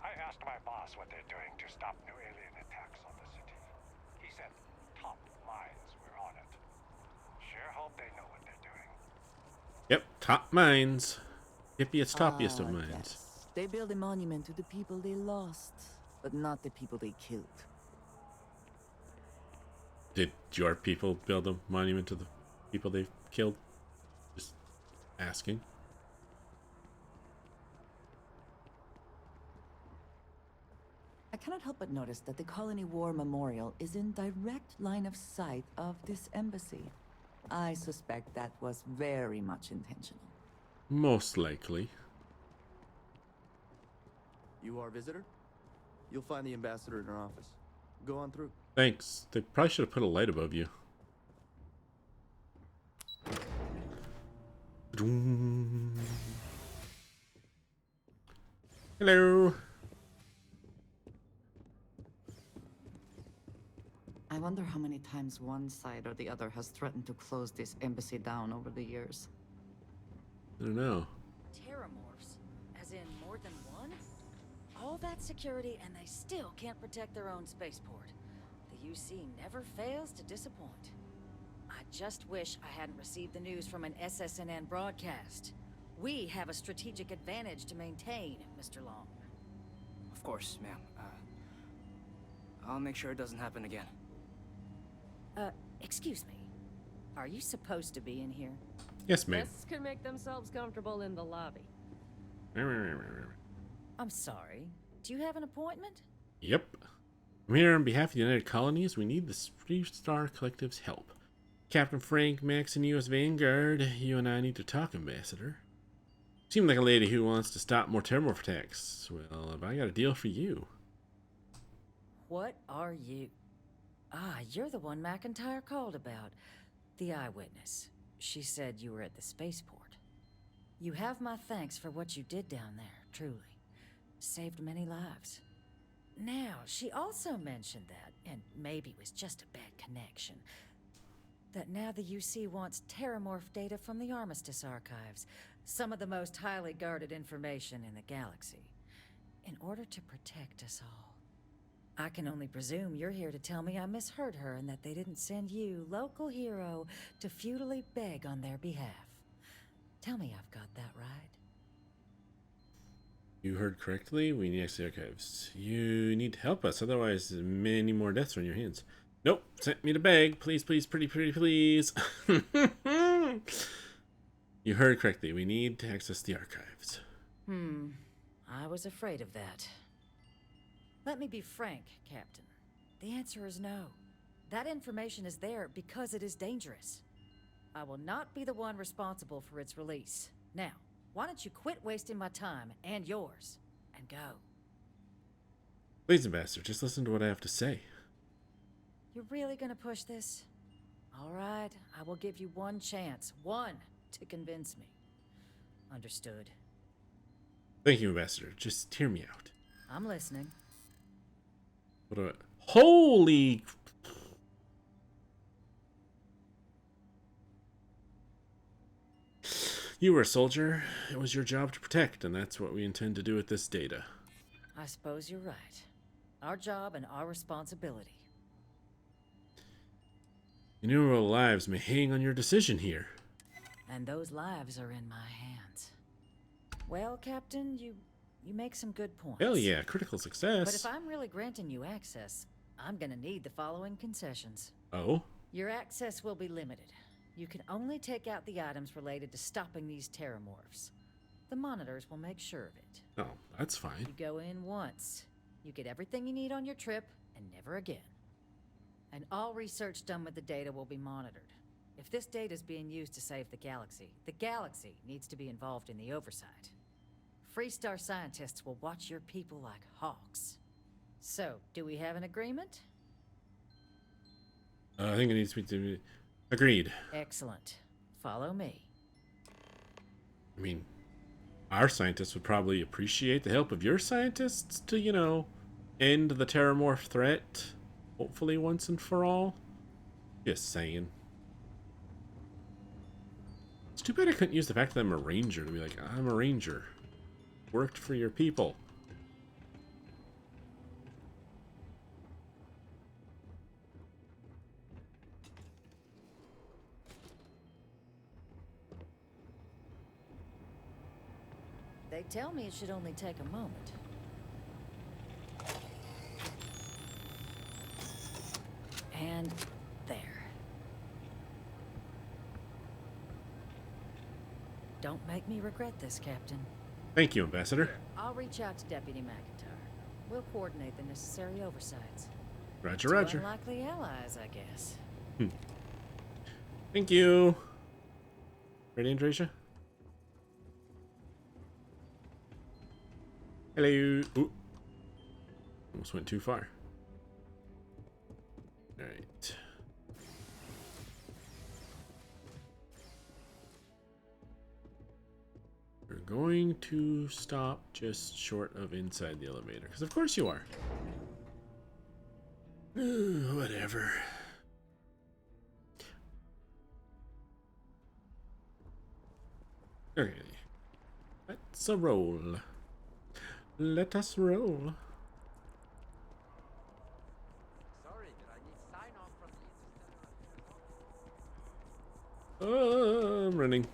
I asked my boss what they're doing to stop new alien attacks on the city. He said top minds were on it. Sure hope they know what they're doing. Yep, top minds. Hippiest, toppiest of minds. Yes. They build a monument to the people they lost, but not the people they killed. Did your people build a monument to the people they killed? Just asking. I cannot help but notice that the Colony War Memorial is in direct line of sight of this embassy. I suspect that was very much intentional. Most likely. You are a visitor? You'll find the ambassador in her office. Go on through. Thanks. They probably should have put a light above you. Hello. I wonder how many times one side or the other has threatened to close this embassy down over the years. I don't know. Terramorphs? As in more than one? All that security and they still can't protect their own spaceport. The UC never fails to disappoint. I just wish I hadn't received the news from an SSNN broadcast. We have a strategic advantage to maintain, Mr. Long. Of course, ma'am. I'll make sure it doesn't happen again. Excuse me. Are you supposed to be in here? Yes, ma'am. Guests can make themselves comfortable in the lobby. I'm sorry. Do you have an appointment? Yep. I'm here on behalf of the United Colonies. We need the Three Star Collective's help. Captain Frank, Max, and U.S. Vanguard, you and I need to talk, Ambassador. Seem like a lady who wants to stop more terramorph attacks. Well, have I got a deal for you? What are you? Ah, you're the one McIntyre called about. The eyewitness. She said you were at the spaceport. You have my thanks for what you did down there, truly. Saved many lives. Now, she also mentioned that, and maybe it was just a bad connection, that now the UC wants terramorph data from the Armistice archives, some of the most highly guarded information in the galaxy, in order to protect us all. I can only presume you're here to tell me I misheard her and that they didn't send you, local hero, to futilely beg on their behalf. Tell me I've got that right. You heard correctly. We need the archives. You need to help us, otherwise many more deaths are on your hands. Nope, sent me to beg. Please, please, pretty, please. You heard correctly. We need to access the archives. I was afraid of that. Let me be frank, Captain. The answer is no. That information is there because it is dangerous. I will not be the one responsible for its release. Now, why don't you quit wasting my time and yours, and go? Please, Ambassador, just listen to what I have to say. You're really gonna push this? All right, I will give you one chance. One, to convince me. Understood. Thank you, Ambassador. Just hear me out. I'm listening. What do I... Holy... You were a soldier. It was your job to protect, and that's what we intend to do with this data. I suppose you're right. Our job and our responsibility. Innumerable lives may hang on your decision here. And those lives are in my hands. Well, Captain, you make some good points. Hell yeah, critical success. But if I'm really granting you access, I'm gonna need the following concessions. Oh? Your access will be limited. You can only take out the items related to stopping these terramorphs. The monitors will make sure of it. Oh, that's fine. You go in once. You get everything you need on your trip, and never again. And all research done with the data will be monitored. If this data is being used to save the galaxy needs to be involved in the oversight. Freestar scientists will watch your people like hawks. So, do we have an agreement? I think it needs to be... Agreed. Excellent. Follow me. I mean, our scientists would probably appreciate the help of your scientists to, you know, end the terramorph threat. Hopefully once and for all. Just saying. It's too bad I couldn't use the fact that I'm a ranger to be like, I'm a ranger. Worked for your people. They tell me it should only take a moment. And there. Don't make me regret this, Captain. Thank you, Ambassador. I'll reach out to Deputy McIntyre. We'll coordinate the necessary oversights. Roger, Two roger. unlikely allies, I guess. Thank you. Ready, Andresia? Hello. Ooh. Almost went too far. Alright. We're going to stop just short of inside the elevator. Because of course you are. Whatever. Okay. Let's roll. Let us roll. Sorry, but I need sign off from the I'm running.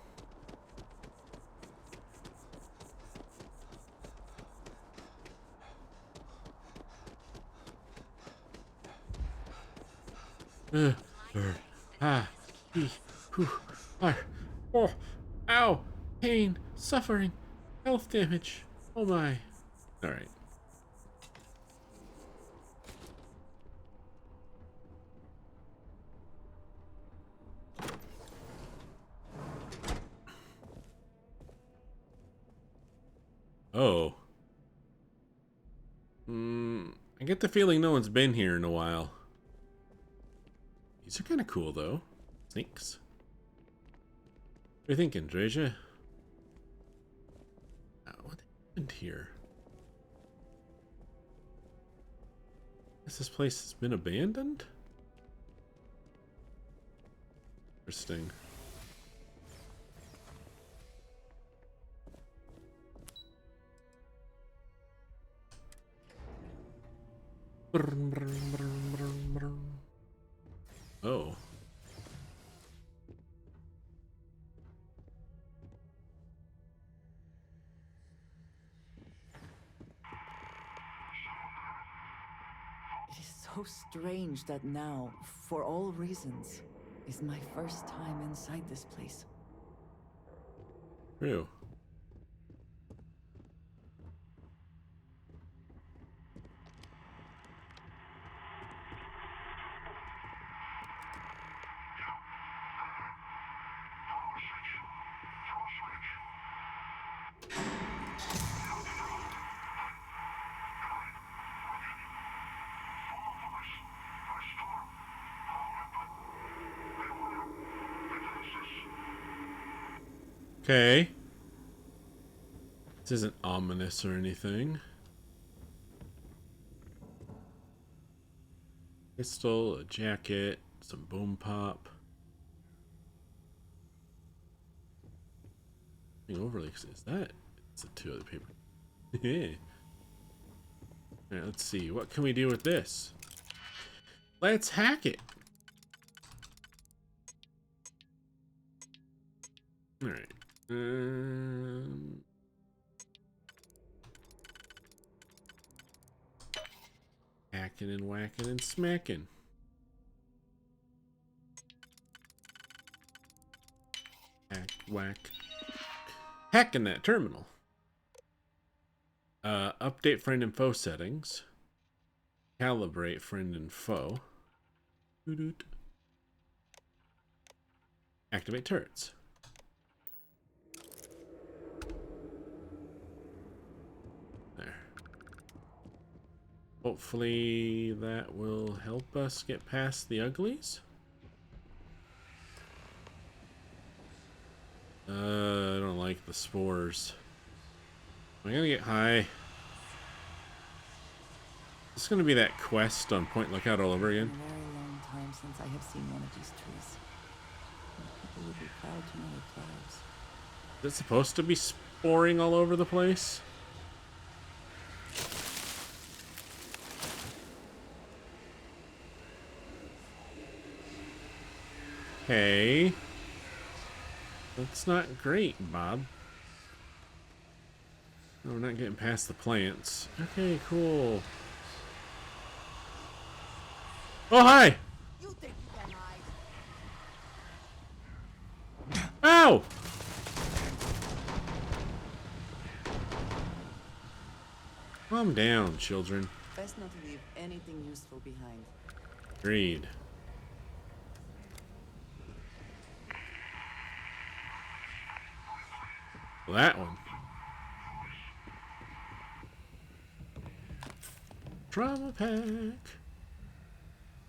Oh, ow, pain, suffering, health damage. Oh my. All right. Oh. I get the feeling no one's been here in a while. These are kind of cool, though. Snakes. What are you thinking, Dreja? What happened here? Guess this place has been abandoned? Interesting. Oh. It is so strange that now, for all reasons, is my first time inside this place. True. Okay. This isn't ominous or anything. Pistol, a jacket, some boom pop. Overly, is that? It's the two other paper. Yeah. Alright, let's see. What can we do with this? Let's hack it. Alright. Hacking and whacking and smacking. Hack, whack. Hacking that terminal. Update friend and foe settings. Calibrate friend and foe. Doo-doot. Activate turrets. There. Hopefully that will help us get past the uglies. I don't like the spores. Am I gonna get high? It's gonna be that quest on Point Lookout all over again. It's been a very long time since I have seen one of these trees. People would be proud to know it thrives. Is it supposed to be sporing all over the place? Okay. That's not great, Bob. No, we're not getting past the plants. Okay, cool. Oh, hi! You think you can hide? Ow! Calm down, children. Best not to leave anything useful behind. Agreed. Well, that one. Trauma pack.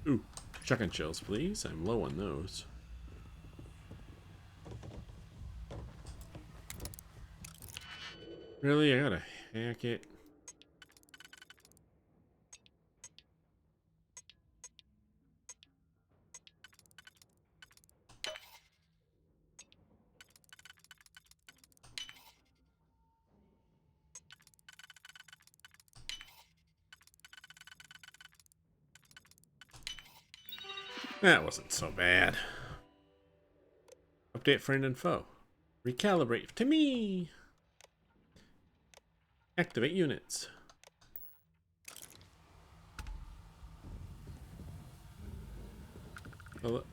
Ooh, shotgun shells, please. I'm low on those. Really? I gotta hack it. That wasn't so bad. Update friend and foe. Recalibrate to me. Activate units. Well,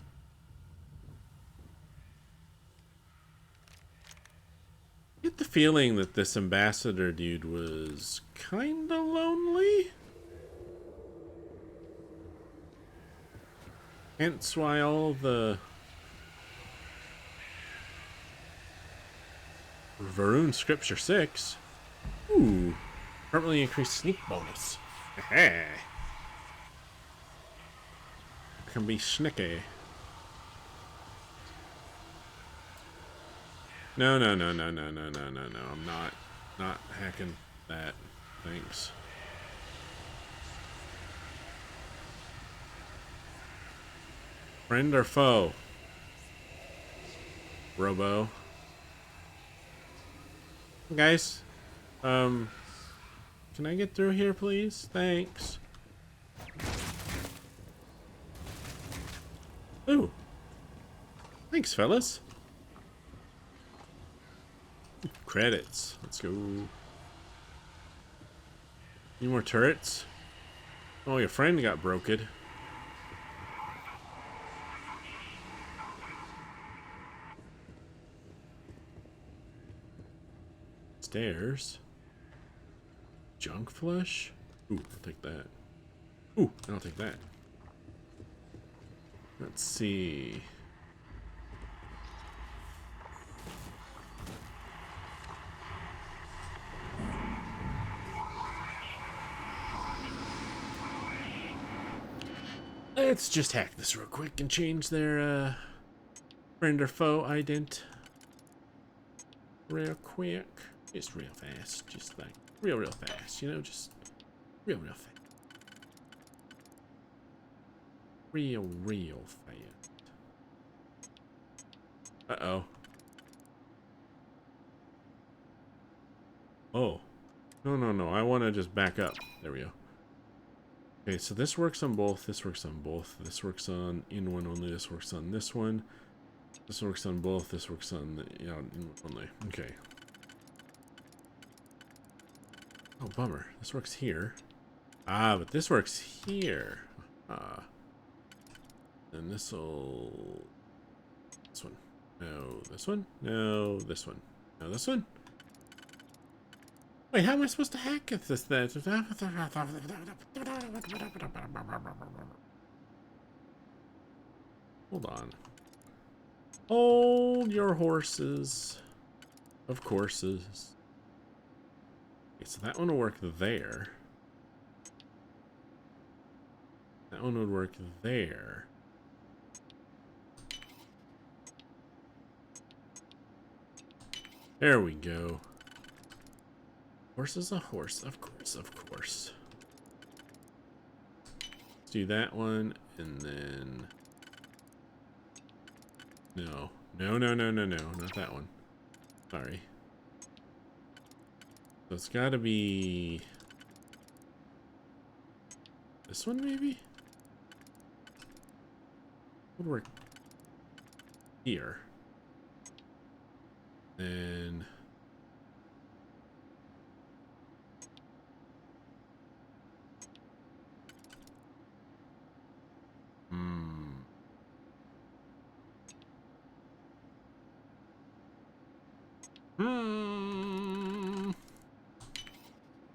get the feeling that this ambassador dude was kinda lonely. Hence why all the Varun Scripture 6. Ooh. Permanently increased sneak bonus. I can be sneaky. No. I'm not hacking that. Thanks. Friend or foe? Robo. Guys, can I get through here, please? Thanks. Ooh. Thanks, fellas. Credits. Let's go. Any more turrets? Oh, your friend got broken. Stairs. Junk flush? Ooh, I'll take that. Ooh, I'll take that. Let's see. Let's just hack this real quick and change their friend or foe ident real quick. Just real fast. Just like real fast, you know, just real fast. Real fast. Uh-oh. Oh. No. I want to just back up. There we go. Okay, so this works on both. This works on both. This works on in one only. This works on this one. This works on both. This works on the, in one only. Okay. Oh, bummer. This works here. Ah, but this works here. Ah. And this'll... This one. No, this one. No, this one. No, this one. Wait, how am I supposed to hack at this then? Hold on. Hold your horses. Of courses. Okay, so that one will work there. That one would work there. There we go. Horse is a horse, of course. Let's do that one, and then... No, not that one. Sorry. So it's gotta be... This one, maybe? Would work here. Then...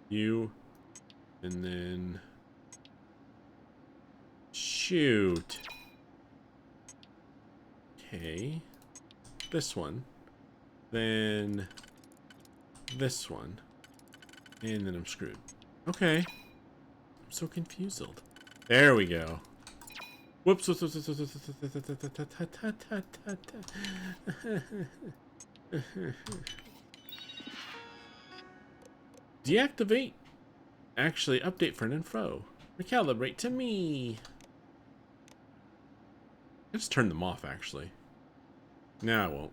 You, and then shoot. Okay, this one, then this one, and then I'm screwed. Okay, I'm so confused. There we go. Whoops. Deactivate. Actually, update friend and foe. Recalibrate to me. I just turned them off, actually. No, I won't.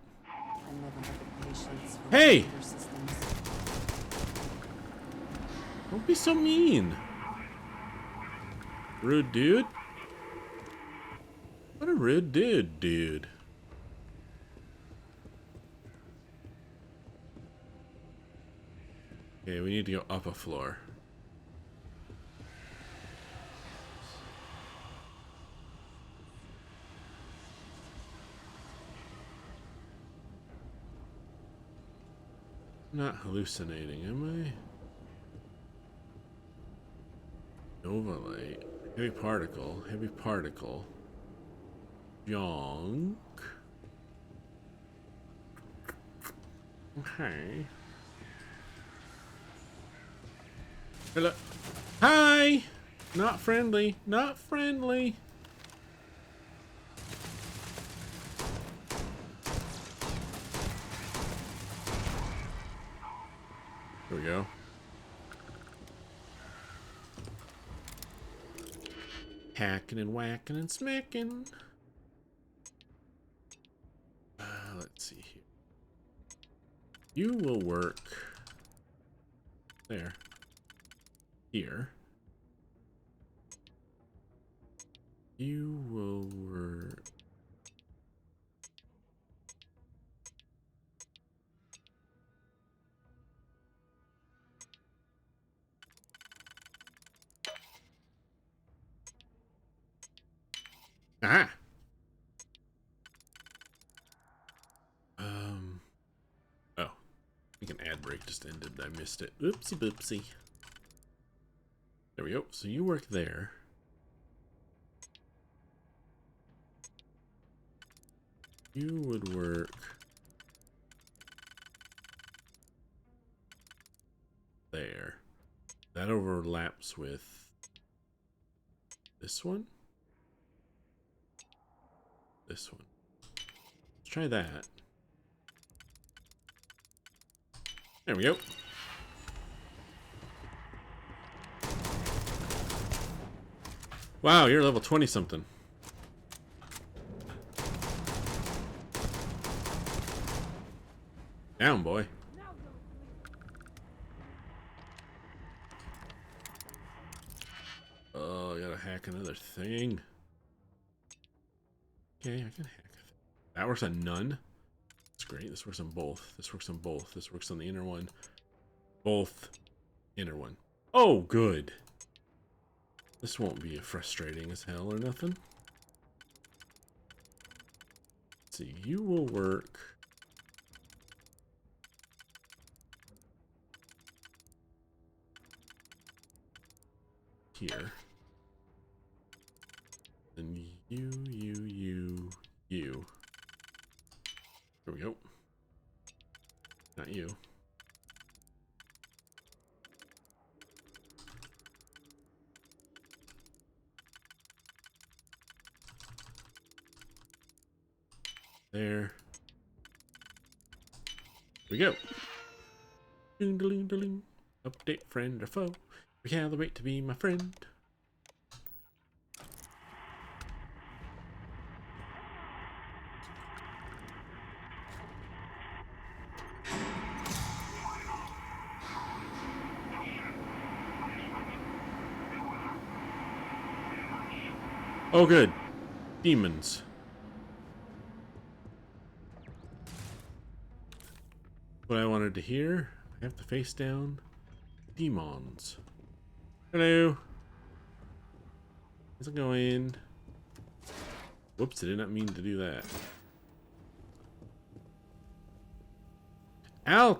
Hey! Don't be so mean. Rude dude. What a rude dude. Okay, we need to go up a floor. I'm not hallucinating, am I? Overlay. Heavy particle. Junk. Okay. Hello. Hi! Not friendly. Here we go. Hacking and whacking and smacking. Let's see here. You will work there. Here. You will work. Ah. Oh, we can add break. break just ended. I missed it. Oopsie boopsie. There we go. So you work there. You would work there. That overlaps with this one. This one. Let's try that. There we go. Wow, you're level 20 something. Down, boy. Oh, I gotta hack another thing. Okay, I can hack it. That works on none. That's great. This works on both. This works on both. This works on the inner one. Both. Inner one. Oh, good. This won't be frustrating as hell or nothing. Let's see, you will work. Here. Then you. There we go. Not you. There. Here we go. Ding-a-ling-a-ling. Update friend or foe. Recalibrate to be my friend. Oh, good. Demons. What I wanted to hear. I have to face down demons. Hello. How's it going? Whoops, I did not mean to do that. Ow!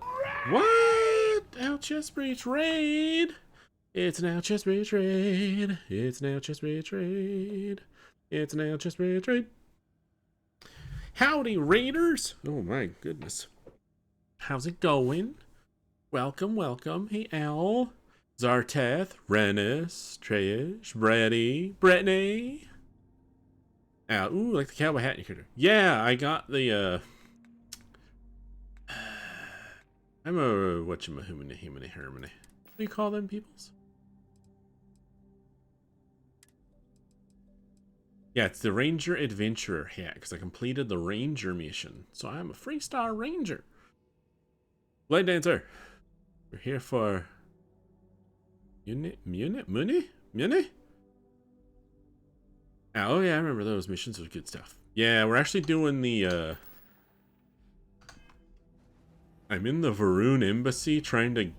What? Ow, chest breach raid! It's now chest breach raid. It's now chest breach raid. It's now chest breach raid. Howdy, raiders! Oh my goodness. How's it going? Welcome, welcome. Hey, Al. Zarteth, Rennis, Treyish, Brittany. Ow, ooh, like the cowboy hat in your character. Yeah, I got the, I'm a, whatchamahumany. What do you call them, peoples? Yeah, it's the Ranger Adventurer hat, because I completed the Ranger mission. So I'm a Freestar Ranger. Blade Dancer. We're here for... Muni? Oh yeah, I remember those missions. Those good stuff. Yeah, we're actually doing the, I'm in the Varun embassy trying to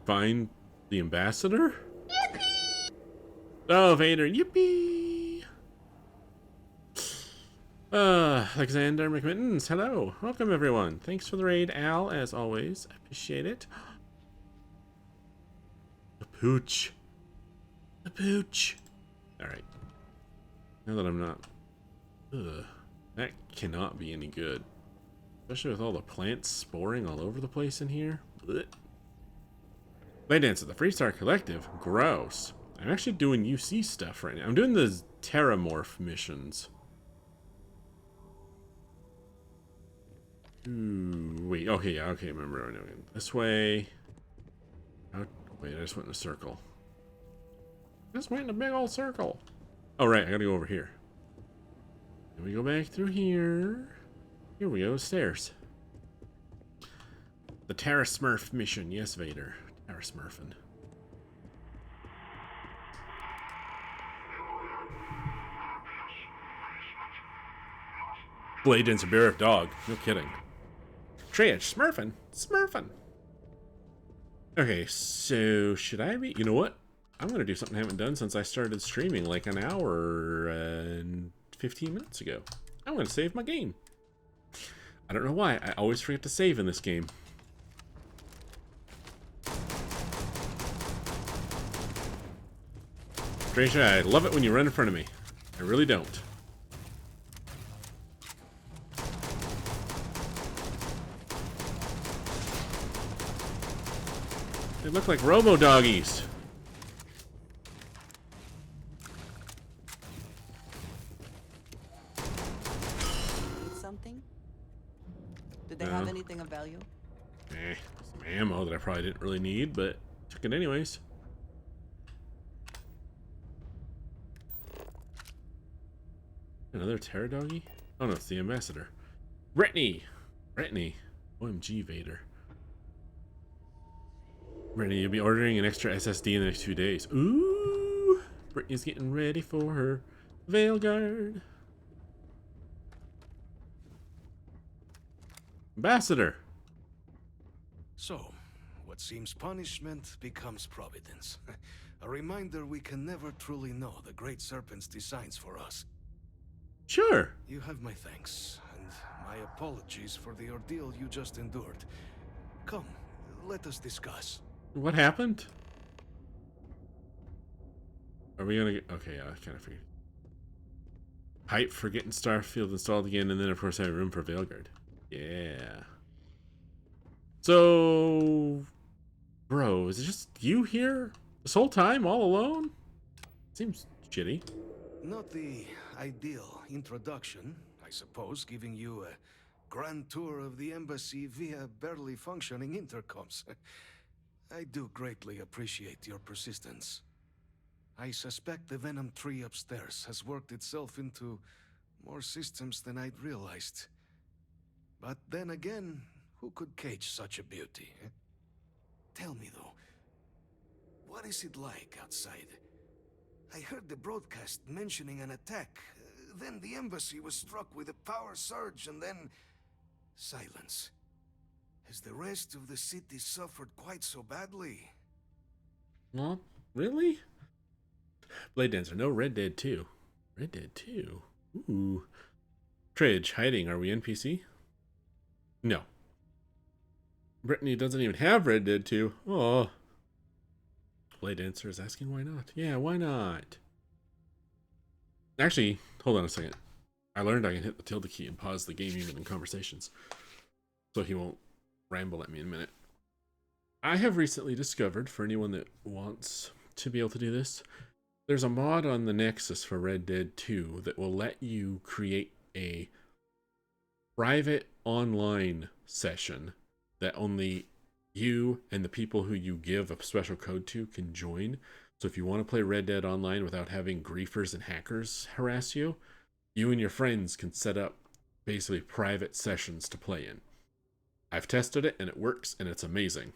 find the ambassador. Yippee! Oh, Vader, yippee! Alexander McMittens, hello. Welcome, everyone. Thanks for the raid, Al, as always. I appreciate it. The pooch. The pooch. Alright. Now that I'm not... Ugh. That cannot be any good. Especially with all the plants sporing all over the place in here. Blech. Play Dance at the Freestar Collective. Gross. I'm actually doing UC stuff right now. I'm doing the Terramorph missions. Ooh, wait. Okay, yeah, okay. Remember, this way. Oh, wait, I just went in a circle. Just went in a big old circle. Oh, right. I gotta go over here. Then we go back through here. Here we go. Stairs. The Terra Smurf mission. Yes, Vader. Terra Smurfing. Blade Dancer, Bear of Dog. No kidding. Treyish, Smurfing. Okay, so should I be... You know what? I'm going to do something I haven't done since I started streaming like an hour and 15 minutes ago. I'm going to save my game. I don't know why. I always forget to save in this game. Strange, I love it when you run in front of me. I really don't. They look like robo-doggies. Something? Did they have anything of value? Some ammo that I probably didn't really need, but took it anyways. Another terror doggy? Oh no, it's the ambassador. Brittany! Brittany. OMG Vader. Brittany, you'll be ordering an extra SSD in the next few days. Ooh! Brittany's getting ready for her Veilguard. Ambassador! So, what seems punishment becomes providence. A reminder we can never truly know the Great Serpent's designs for us. Sure. You have my thanks, and my apologies for the ordeal you just endured. Come, let us discuss. What happened? Are we gonna get... Okay, yeah, I kind of figured. Hype for getting Starfield installed again, and then of course I have room for Veilguard. Yeah. So... Bro, is it just you here? This whole time, all alone? Seems shitty. Not the ideal introduction, I suppose, giving you a grand tour of the embassy via barely functioning intercoms. I do greatly appreciate your persistence. I suspect the Venom tree upstairs has worked itself into more systems than I'd realized. But then again, who could cage such a beauty? Eh? Tell me though, what is it like outside? I heard the broadcast mentioning an attack. Then the embassy was struck with a power surge and then... silence. Has the rest of the city suffered quite so badly? Well, really? Blade Dancer, no Red Dead 2. Red Dead 2? Ooh. Tridge, hiding, are we NPC? No. Brittany doesn't even have Red Dead 2. Oh. Blade Dancer is asking why not. Yeah, why not? Actually, hold on a second. I learned I can hit the tilde key and pause the game even in conversations. So he won't ramble at me in a minute. I have recently discovered, for anyone that wants to be able to do this, there's a mod on the Nexus for Red Dead 2 that will let you create a private online session that only you and the people who you give a special code to can join. So if you want to play Red Dead Online without having griefers and hackers harass you, you and your friends can set up basically private sessions to play in. I've tested it and it works and it's amazing.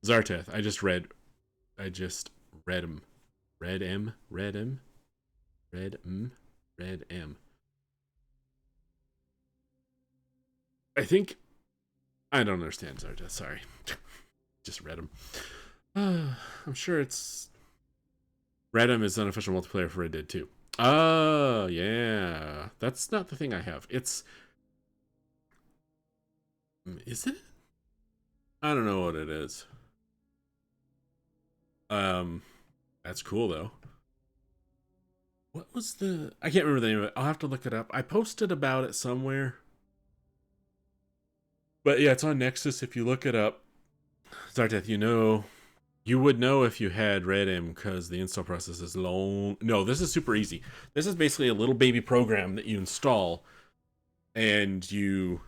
Zarteth, I just read him. Red M. I don't understand Zarteth, sorry. Just read him. I'm sure it's... Redem is unofficial multiplayer for Red Dead 2. Oh, yeah. That's not the thing I have. It's... Is it? I don't know what it is. That's cool, though. What was the... I can't remember the name of it. I'll have to look it up. I posted about it somewhere. But yeah, it's on Nexus if you look it up. Zarteth, you would know if you had Redem because the install process is long. No, this is super easy. This is basically a little baby program that you install and you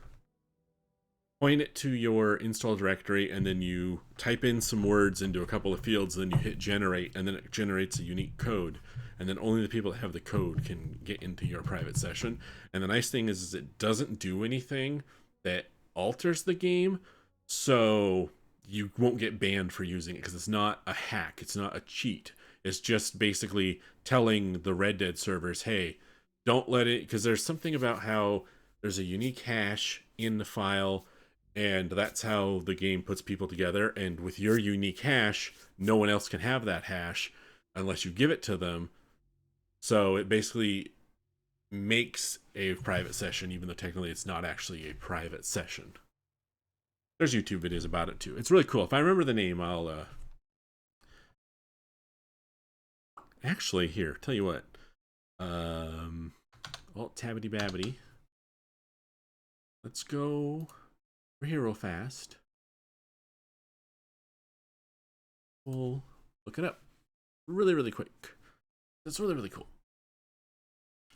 point it to your install directory and then you type in some words into a couple of fields, then you hit generate and then it generates a unique code. And then only the people that have the code can get into your private session. And the nice thing is it doesn't do anything that alters the game. So you won't get banned for using it because it's not a hack. It's not a cheat. It's just basically telling the Red Dead servers, hey, don't let it, because there's something about how there's a unique hash in the file and that's how the game puts people together. And with your unique hash, no one else can have that hash unless you give it to them. So it basically makes a private session, even though technically it's not actually a private session. There's YouTube videos about it too. It's really cool. If I remember the name, I'll Actually, here, tell you what. Alt tabbity babbity. Let's go over here real fast. We'll look it up really, really quick. That's really, really cool.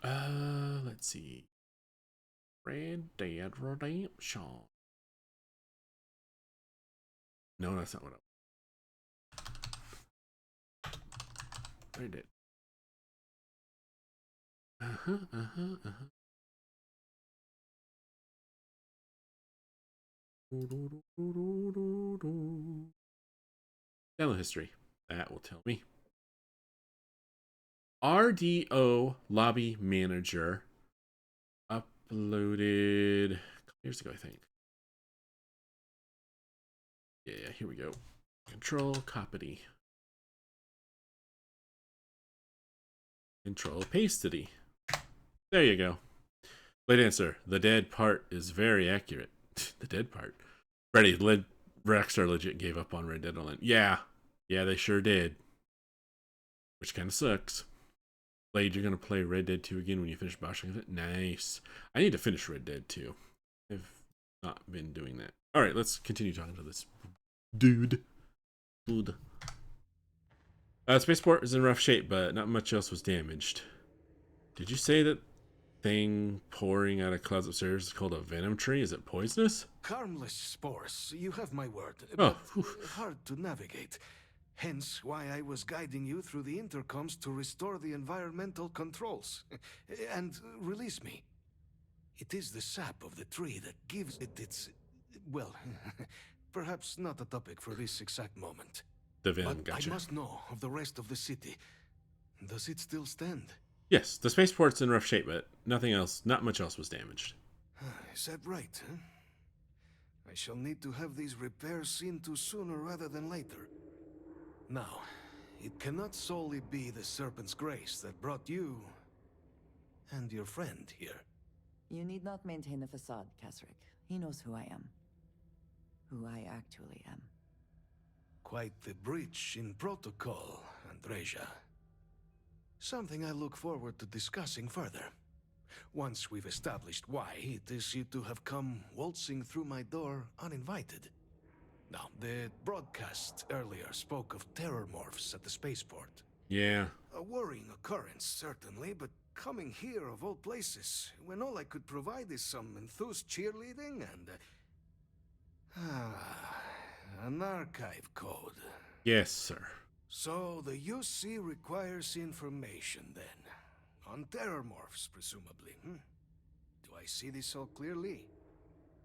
Let's see. Red Dead Redemption. No, that's not what I did. Download history. That will tell me. RDO Lobby Manager uploaded a couple years ago, I think. Yeah, here we go. Control copy. Control pastity. There you go. Late answer. The dead part is very accurate. The dead part. Ready. Rockstar legit gave up on Red Dead Online. Yeah. Yeah, they sure did. Which kind of sucks. Blade, you're going to play Red Dead 2 again when you finish boshing it? Nice. I need to finish Red Dead 2. I've not been doing that. Alright, let's continue talking to this dude. Spaceport is in rough shape, but not much else was damaged. Did you say that thing pouring out of clouds upstairs is called a venom tree? Is it poisonous? Harmless spores, you have my word. Oh, but hard to navigate. Hence why I was guiding you through the intercoms to restore the environmental controls. And release me. It is the sap of the tree that gives it its... well, perhaps not a topic for this exact moment. The venom, but gotcha. I must know of the rest of the city. Does it still stand? Yes, the spaceport's in rough shape, but nothing else, not much else was damaged. Is that right, huh? I shall need to have these repairs seen to sooner rather than later. Now, it cannot solely be the Serpent's grace that brought you and your friend here. You need not maintain a facade, Kasric. He knows who I am. Who I actually am. Quite the breach in protocol, Andreja. Something I look forward to discussing further. Once we've established why it is you to have come waltzing through my door uninvited. Now, the broadcast earlier spoke of terror morphs at the spaceport. Yeah. A worrying occurrence, certainly, but coming here of all places, when all I could provide is some enthused cheerleading and... an archive code. Yes, sir. So the UC requires information, then. On terror morphs, presumably, hmm? Do I see this all clearly?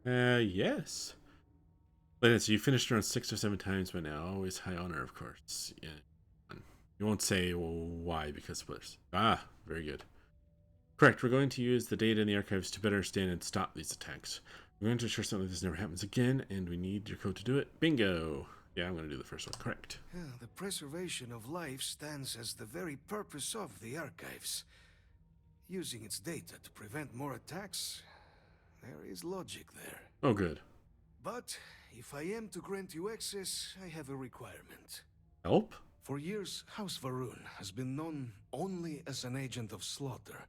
Yes. But so you finished around 6 or 7 times by now. Always high honor, of course. Yeah. You won't say why, because spoilers. Ah, very good. Correct. We're going to use the data in the archives to better understand and stop these attacks. We're going to ensure something like this never happens again, and we need your code to do it. Bingo. Yeah, I'm going to do the first one. Correct. Yeah, the preservation of life stands as the very purpose of the archives. Using its data to prevent more attacks, there is logic there. Oh, good. But if I am to grant you access, I have a requirement. Help? For years, House Varun has been known only as an agent of slaughter.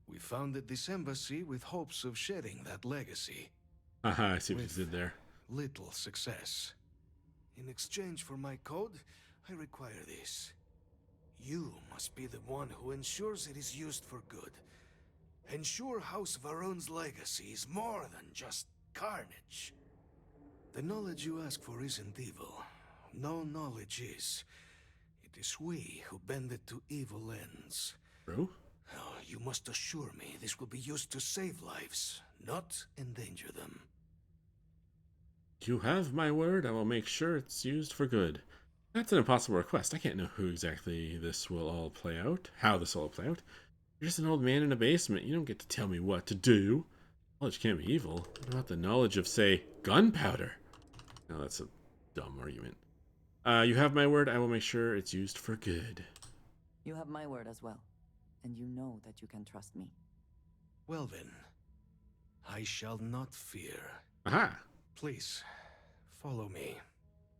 We founded this embassy with hopes of shedding that legacy. Aha, I see what you did there. Little success. In exchange for my code, I require this. You must be the one who ensures it is used for good. Ensure House Varun's legacy is more than just carnage. The knowledge you ask for isn't evil. No knowledge is. It is we who bend it to evil ends. True? Oh, you must assure me this will be used to save lives, not endanger them. You have my word. I will make sure it's used for good. That's an impossible request. I can't know who exactly this will all play out. How this will all play out. You're just an old man in a basement. You don't get to tell me what to do. Knowledge can't be evil. What about the knowledge of, say, gunpowder? No, that's a dumb argument. You have my word. I will make sure it's used for good. You have my word as well. And you know that you can trust me. Well then, I shall not fear. Aha! Please, follow me.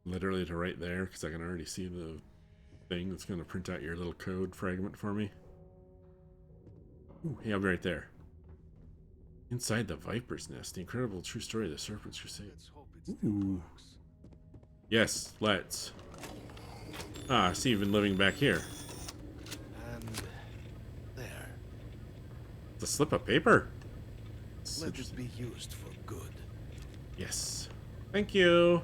Literally to right there, because I can already see the thing that's going to print out your little code fragment for me. Ooh, hey, I'll be right there. Inside the Viper's Nest, the incredible true story of the Serpent's Crusade. Ooh. Yes, let's. Ah, I see you've been living back here. And there. It's a slip of paper. Let it be used for good. Yes. Thank you.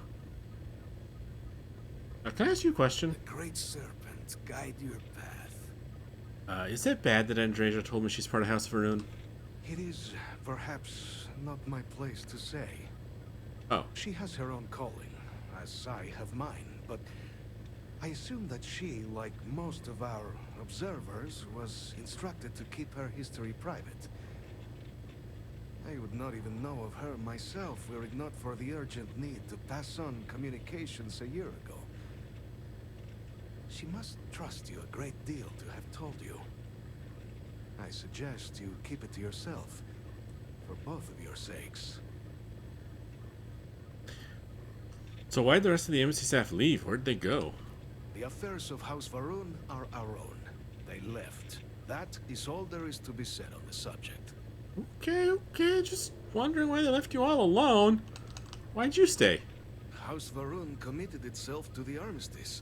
Can I ask you a question? The Great Serpent guide your path. Is it bad that Andreja told me she's part of House Varun? It is perhaps not my place to say. Oh. She has her own calling, as I have mine, but I assume that she, like most of our observers, was instructed to keep her history private. I would not even know of her myself were it not for the urgent need to pass on communications a year ago. She must trust you a great deal to have told you. I suggest you keep it to yourself, for both of your sakes. So why'd the rest of the embassy staff leave? Where'd they go? The affairs of House Varun are our own. They left. That is all there is to be said on the subject. Okay, just wondering why they left you all alone. Why'd you stay? House Varun committed itself to the armistice.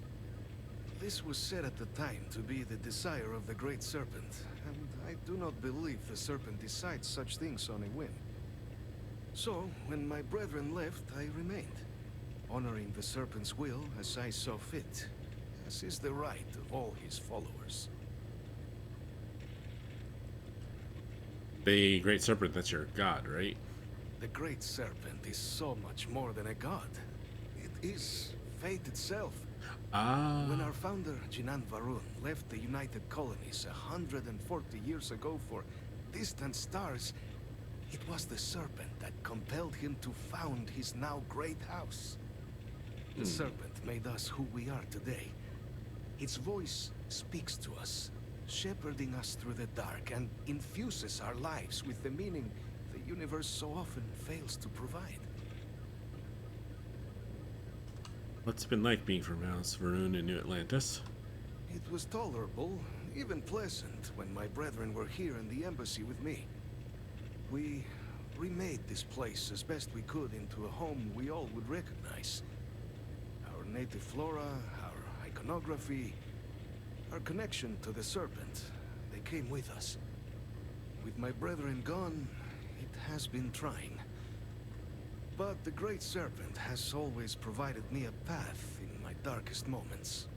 This was said at the time to be the desire of the Great Serpent, and I do not believe the Serpent decides such things on a whim. So, when my brethren left, I remained, honoring the Serpent's will as I saw fit, as is the right of all his followers. The Great Serpent, that's your god, right? The Great Serpent is so much more than a god. It is fate itself. Ah. When our founder, Jinan Varun, left the United Colonies 140 years ago for distant stars, it was the Serpent that compelled him to found his now great house. The Serpent made us who we are today. Its voice speaks to us, shepherding us through the dark, and infuses our lives with the meaning the universe so often fails to provide. What's it been like being from House Varun in New Atlantis? It was tolerable, even pleasant, when my brethren were here in the embassy with me. We remade this place as best we could into a home we all would recognize. Our native flora, our iconography, our connection to the Serpent, they came with us. With my brethren gone, it has been trying. But the Great Serpent has always provided me a path in my darkest moments.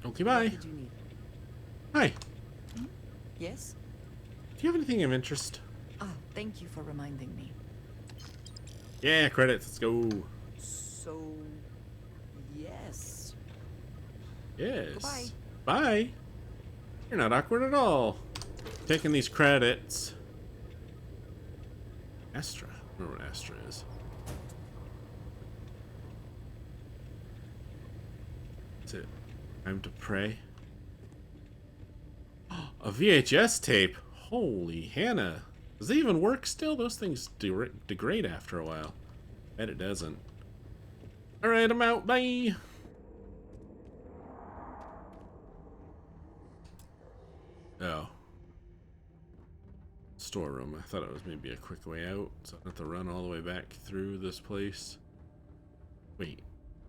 Okay, bye. What did you need? Hi. Yes? Do you have anything of interest? Ah, thank you for reminding me. Yeah, credits. Let's go. So, yes. Yes. Goodbye. Bye. You're not awkward at all. Taking these credits. Astra. I don't know what Astra is. That's it. Time to pray. A VHS tape. Holy Hannah. Does it even work still? Those things degrade after a while. Bet it doesn't. Alright, I'm out. Bye. Oh. Storeroom. I thought it was maybe a quick way out, so I don't have to run all the way back through this place. Wait.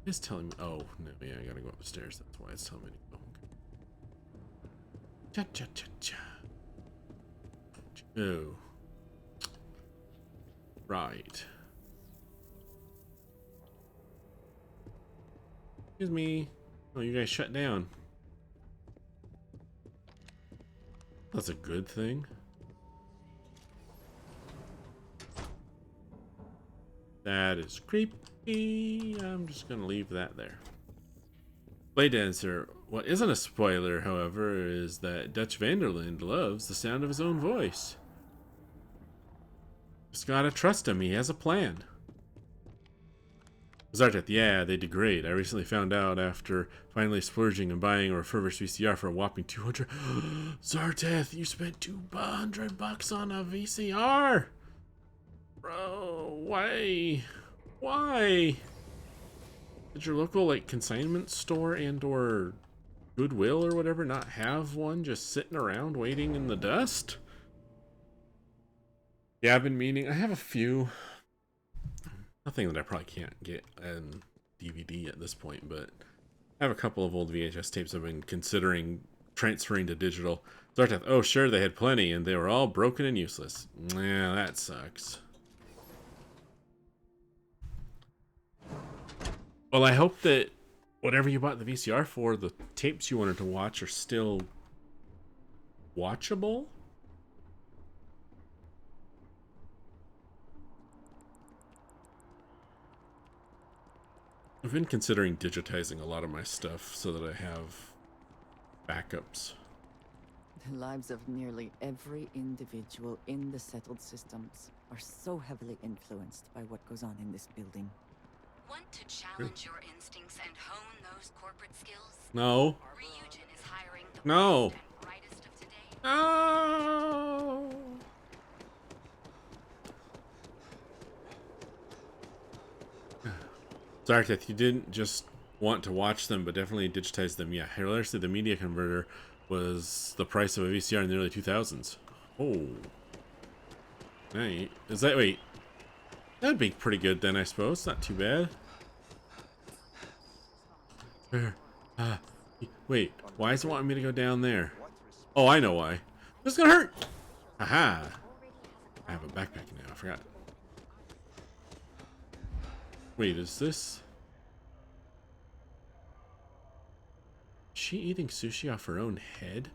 It's telling me. Oh, no, yeah, I gotta go upstairs. That's why it's telling me to go. Okay. Cha cha cha cha. Oh. Right. Excuse me. Oh, you guys shut down. That's a good thing. That is creepy. I'm just gonna leave that there. Blade Dancer. What isn't a spoiler, however, is that Dutch Vanderland loves the sound of his own voice. Just gotta trust him. He has a plan. Zarteth, yeah, they degrade. I recently found out after finally splurging and buying a refurbished VCR for a whopping 200. Zarteth, you spent $200 on a VCR? Bro, why? Why? Did your local, like, consignment store and or Goodwill or whatever not have one just sitting around waiting in the dust? Yeah, I've been meaning. I have a few. Nothing that I probably can't get in DVD at this point, but I have a couple of old VHS tapes I've been considering transferring to digital. Oh, sure, they had plenty, and they were all broken and useless. Yeah, that sucks. Well, I hope that whatever you bought the VCR for, the tapes you wanted to watch are still watchable. I've been considering digitizing a lot of my stuff so that I have backups. The lives of nearly every individual in the settled systems are so heavily influenced by what goes on in this building. Want to challenge your instincts and hone those corporate skills? No. Ryujin is hiring the No. best and brightest of today. No. Zarketh, you didn't just want to watch them, but definitely digitize them. Yeah, hilariously, the media converter was the price of a VCR in the early 2000s. Oh. Right. Is that, wait. That'd be pretty good then, I suppose. Not too bad. Wait, why is it wanting me to go down there? Oh, I know why. This is gonna hurt! Haha. I have a backpack now, I forgot. Wait, is this... Is she eating sushi off her own head?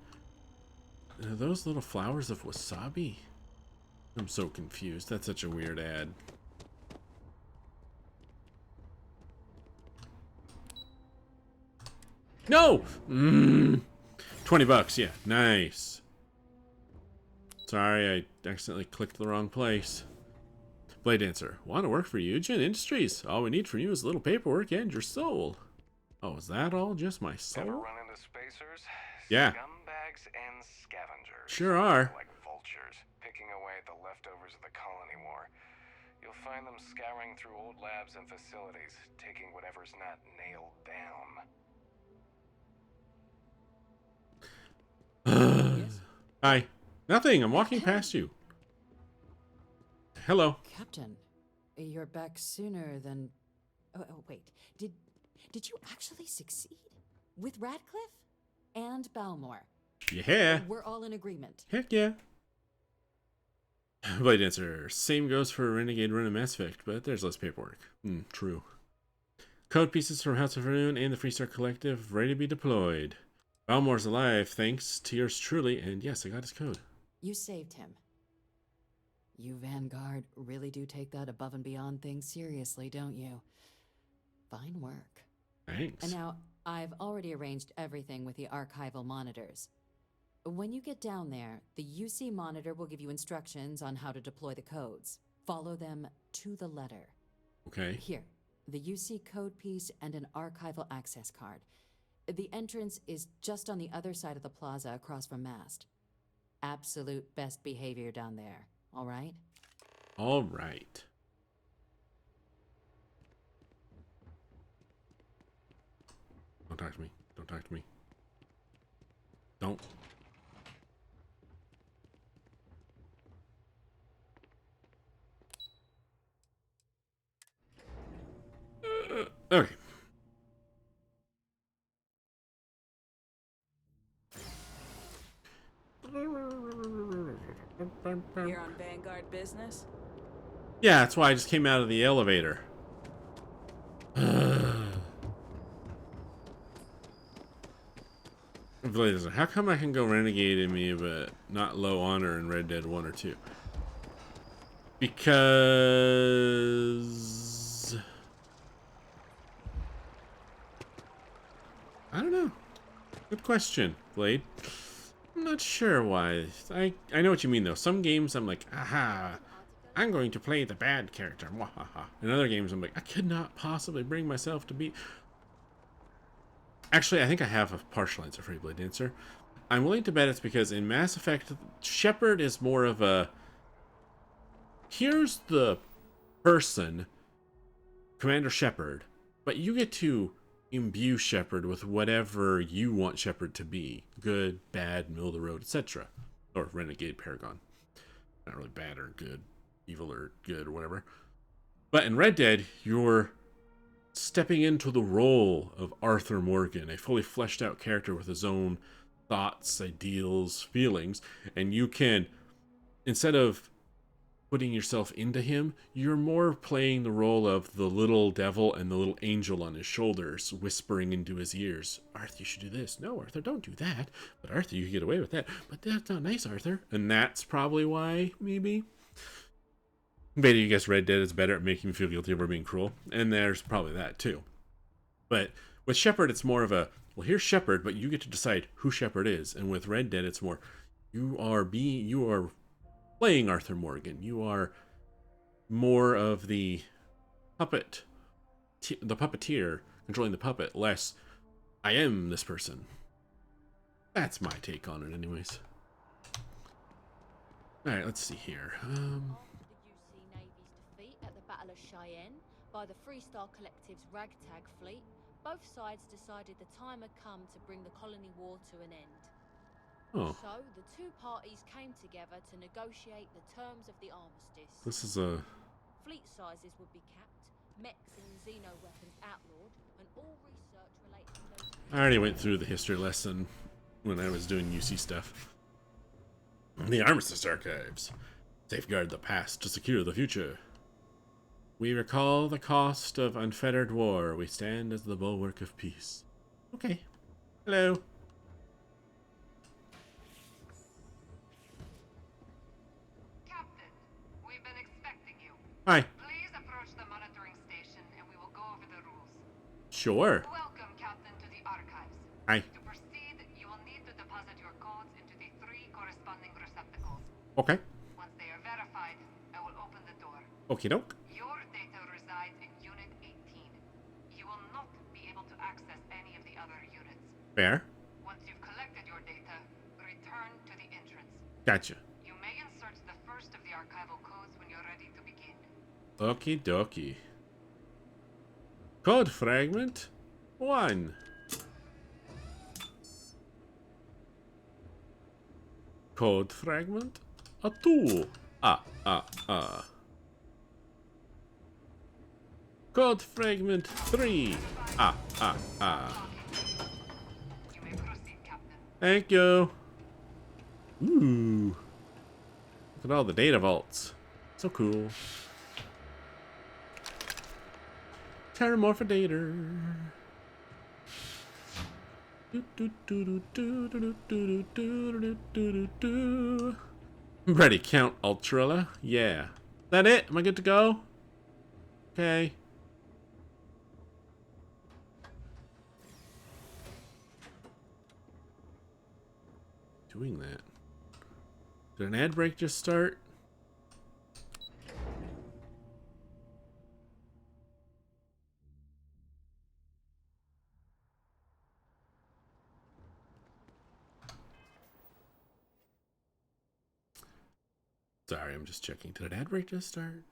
Are those little flowers of wasabi? I'm so confused. That's such a weird ad. No! 20 bucks, yeah. Nice. Sorry, I accidentally clicked the wrong place. Blade Dancer. Want to work for Eugen Industries? All we need from you is a little paperwork and your soul. Oh, is that all? Just my soul? Ever run into spacers? Yeah. Scumbags and scavengers. Sure are. Like vultures, picking away at the leftovers of the colony war. You'll find them scouring through old labs and facilities, taking whatever's not nailed down. Hi. Nothing. I'm walking past you. Hello. Captain, you're back sooner than... Oh, wait. Did you actually succeed? With Radcliffe? And Balmore? Yeah. We're all in agreement. Heck yeah. Blade Dancer. Same goes for Renegade Run and Mass Effect, but there's less paperwork. True. Code pieces from House of Rune and the Freestar Collective ready to be deployed. Balmore's alive, thanks to yours truly, and yes, I got his code. You saved him. You Vanguard really do take that above and beyond thing seriously, don't you? Fine work. Thanks. And now, I've already arranged everything with the archival monitors. When you get down there, the UC monitor will give you instructions on how to deploy the codes. Follow them to the letter. Okay. Here, the UC code piece and an archival access card. The entrance is just on the other side of the plaza across from Mast. Absolute best behavior down there, all right? All right. Don't talk to me. Don't talk to me. Don't. Okay. You're on Vanguard business? Yeah, that's why I just came out of the elevator. How come I can go Renegade in me but not low honor in Red Dead 1 or 2? Because... I don't know. Good question, Blade. I'm not sure why. I know what you mean, though. Some games I'm like, aha, I'm going to play the bad character. In other games I'm like, I could not possibly bring myself to be... Actually, I think I have a partial answer for you, Blade Dancer. I'm willing to bet it's because in Mass Effect, Shepard is more of a... Here's the person, Commander Shepard, but you get to imbue Shepard with whatever you want Shepard to be. Good, bad, middle of the road, etc. Or Renegade Paragon. Not really bad or good, evil or good or whatever. But in Red Dead, you're stepping into the role of Arthur Morgan, a fully fleshed out character with his own thoughts, ideals, feelings, and you can, instead of putting yourself into him, you're more playing the role of the little devil and the little angel on his shoulders, whispering into his ears, Arthur, you should do this. No, Arthur, don't do that. But Arthur, you can get away with that. But that's not nice, Arthur. And that's probably why, maybe. Maybe you guess Red Dead is better at making me feel guilty over being cruel. And there's probably that too. But with Shepard, it's more of a, well, here's Shepard, but you get to decide who Shepard is. And with Red Dead, it's more, you are playing Arthur Morgan. You are more of the puppet, the puppeteer controlling the puppet, less I am this person. That's my take on it anyways. Alright, let's see here. After the UC Navy's defeat at the Battle of Cheyenne by the Freestar Collective's ragtag fleet, both sides decided the time had come to bring the colony war to an end. Oh. So the two parties came together to negotiate the terms of the armistice. This is a... Fleet sizes would be capped, mechs and xeno weapons outlawed, and all research related to those... I already went through the history lesson when I was doing UC stuff. The Armistice Archives. Safeguard the past to secure the future. We recall the cost of unfettered war. We stand as the bulwark of peace. Okay. Hello. Captain, we've been expecting you. Hi. Please approach the monitoring station and we will go over the rules. Sure. Welcome, Captain, to the archives. Hi. To proceed, you will need to deposit your codes into the 3 corresponding receptacles. Okay. Once they are verified, I will open the door. Okie doke. Your data resides in Unit 18. You will not be able to access any of the other units. Fair. Once you've collected your data, return to the entrance. Gotcha. You may insert the first of the archival codes when you're ready to begin. Okie dokie. Code fragment 1. Code fragment a 2. Code fragment 3. You may proceed, Captain. Thank you. Ooh. Look at all the data vaults. So cool. Terramorphodator. Ready, Count Ultrala? Yeah. That it? Am I good to go? Okay. Doing that. Did an ad break just start? Sorry, I'm just checking. Did an ad break just start?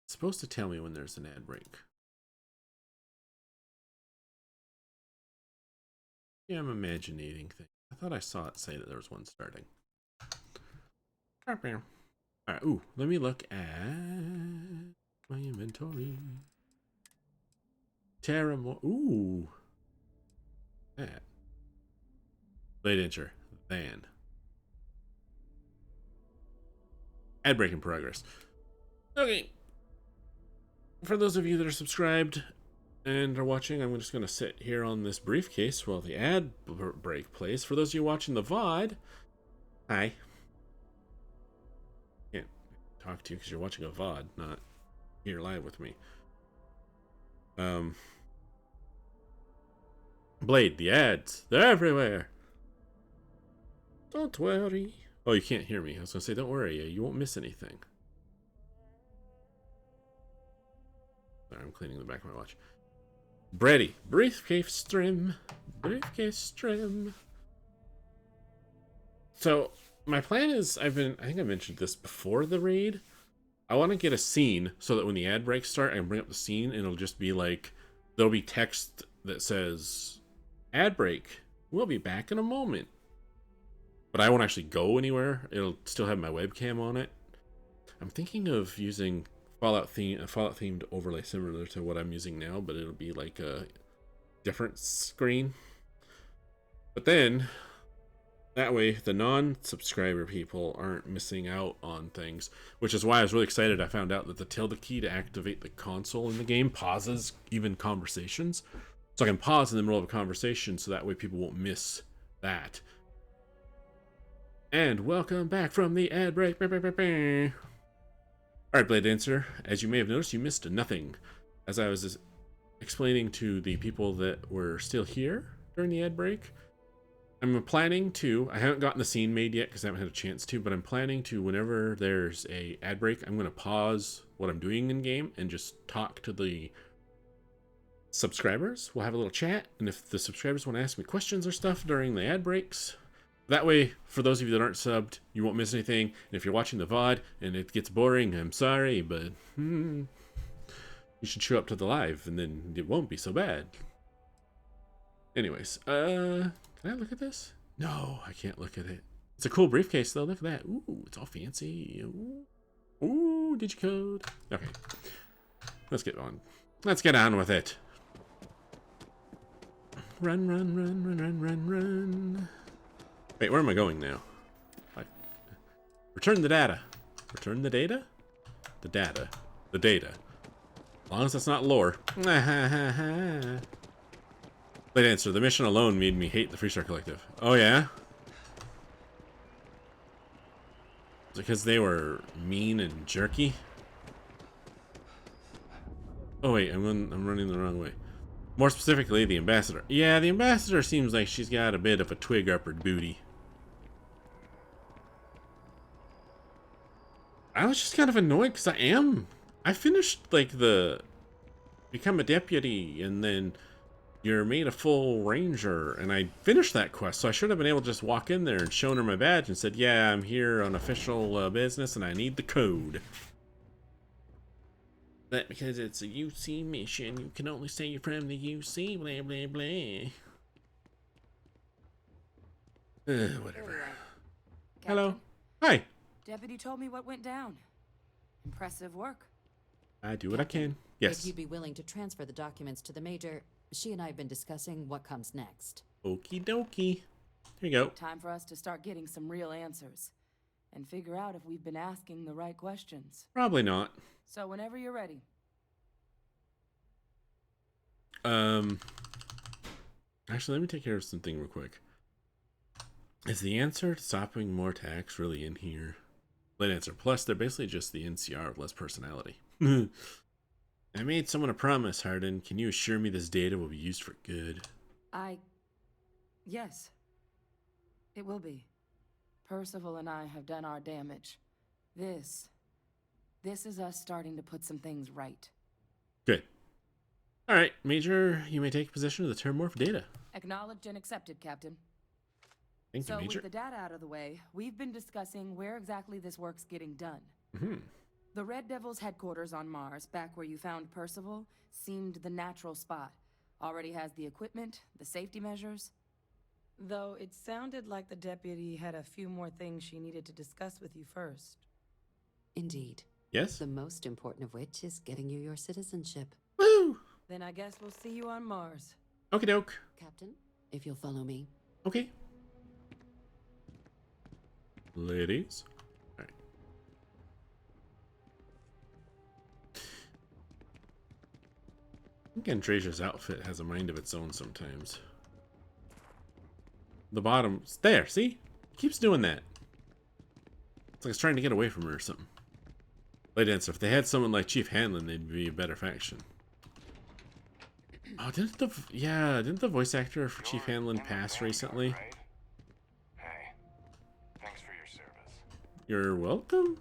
It's supposed to tell me when there's an ad break. Yeah, I'm imagining things. I thought I saw it say that there was one starting. Alright, ooh, let me look at my inventory. Ooh. That. Blade Incher. Van. Ad break in progress. Okay. For those of you that are subscribed and are watching, I'm just going to sit here on this briefcase while the ad break plays. For those of you watching the VOD, hi. Can't talk to you because you're watching a VOD, not here live with me. Blade, the ads, they're everywhere. Don't worry. Oh, you can't hear me. I was going to say, don't worry, you won't miss anything. Sorry, I'm cleaning the back of my watch. Brady, briefcase trim. Briefcase trim. So, my plan is, I think I mentioned this before the raid. I want to get a scene so that when the ad breaks start, I can bring up the scene and it'll just be like, there'll be text that says, ad break, we'll be back in a moment. But I won't actually go anywhere. It'll still have my webcam on it. I'm thinking of using a Fallout themed overlay similar to what I'm using now, but it'll be like a different screen. But then that way the non-subscriber people aren't missing out on things, which is why I was really excited. I found out that the tilde key to activate the console in the game pauses even conversations. So I can pause in the middle of a conversation so that way people won't miss that. And welcome back from the ad break. Alright, Blade Dancer, as you may have noticed, you missed nothing. As I was explaining to the people that were still here during the ad break, I'm planning to, I haven't gotten the scene made yet because I haven't had a chance to, but I'm planning to, whenever there's a ad break, I'm going to pause what I'm doing in game and just talk to the subscribers. We'll have a little chat, and if the subscribers want to ask me questions or stuff during the ad breaks, that way, for those of you that aren't subbed, you won't miss anything. And if you're watching the VOD and it gets boring, I'm sorry, but you should show up to the live and then it won't be so bad. Anyways, can I look at this? No, I can't look at it. It's a cool briefcase though, look at that. Ooh, it's all fancy. Ooh, digicode. Okay, let's get on. Let's get on with it. Run, run, run, run, run, run, run. Wait, where am I going now? Return the data. Return the data? The data. The data. As long as that's not lore. Late answer. The mission alone made me hate the Freestar Collective. Oh, yeah? Because they were mean and jerky? Oh, wait. I'm running the wrong way. More specifically, the Ambassador. Yeah, the Ambassador seems like she's got a bit of a twig up her booty. I was just kind of annoyed because I finished like the become a deputy and then you're made a full ranger, and I finished that quest, so I should have been able to just walk in there and shown her my badge and said, yeah, I'm here on official business and I need the code. But because it's a UC mission, you can only say you're from the UC, blah, blah, blah. Whatever. Hello. Hi. Deputy told me what went down. Impressive work. I do what I can. Yes. If you'd be willing to transfer the documents to the Major, she and I have been discussing what comes next. Okie dokie. Here you go. Time for us to start getting some real answers. And figure out if we've been asking the right questions. Probably not. So whenever you're ready. Actually, let me take care of something real quick. Is the answer to stopping more attacks really in here? Late answer. Plus, they're basically just the NCR with less personality. I made someone a promise, Hardin. Can you assure me this data will be used for good? Yes. It will be. Percival and I have done our damage. This is us starting to put some things right. Good. Alright, Major, you may take possession of the Terramorph data. Acknowledged and accepted, Captain. Thank you, Major. With the data out of the way, we've been discussing where exactly this work's getting done. The Red Devil's headquarters on Mars, back where you found Percival, seemed the natural spot. Already has the equipment, the safety measures. Though it sounded like the deputy had a few more things she needed to discuss with you first. Indeed. Yes? The most important of which is getting you your citizenship. Woo! Then I guess we'll see you on Mars. Okie doke. Captain, if you'll follow me. Okay. Ladies. All right. I think Andresia's outfit has a mind of its own sometimes. The bottom. There, see? It keeps doing that. It's like it's trying to get away from her or something. Late answer. If they had someone like Chief Hanlon, they'd be a better faction. Oh, didn't the voice actor for Chief Hanlon pass recently? Right? Hey, thanks for your service. You're welcome.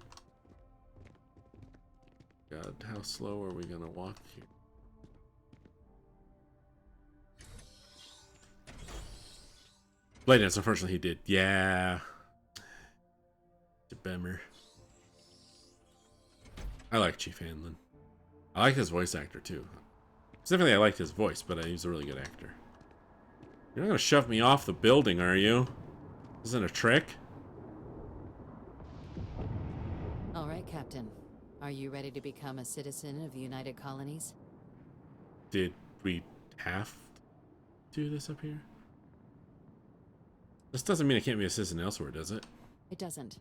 God, how slow are we gonna walk here? Blade Dance, unfortunately, he did. Yeah. It's a bummer. I like Chief Hanlon. I like his voice actor too. Specifically, I liked his voice, but he's a really good actor. You're not gonna shove me off the building, are you? This isn't a trick? All right, Captain. Are you ready to become a citizen of the United Colonies? Did we have to do this up here? This doesn't mean I can't be a citizen elsewhere, does it? It doesn't.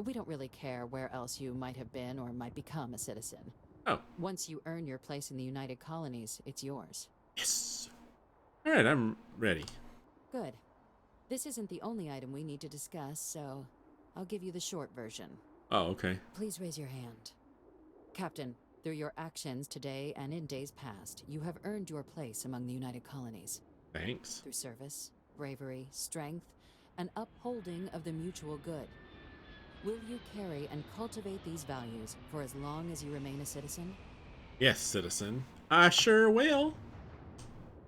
We don't really care where else you might have been or might become a citizen. Oh. Once you earn your place in the United Colonies, it's yours. Yes. All right, I'm ready. Good. This isn't the only item we need to discuss, so I'll give you the short version. Oh, okay. Please raise your hand. Captain, through your actions today and in days past, you have earned your place among the United Colonies. Thanks. Through service, bravery, strength, and upholding of the mutual good. Will you carry and cultivate these values for as long as you remain a citizen? Yes, citizen. I sure will.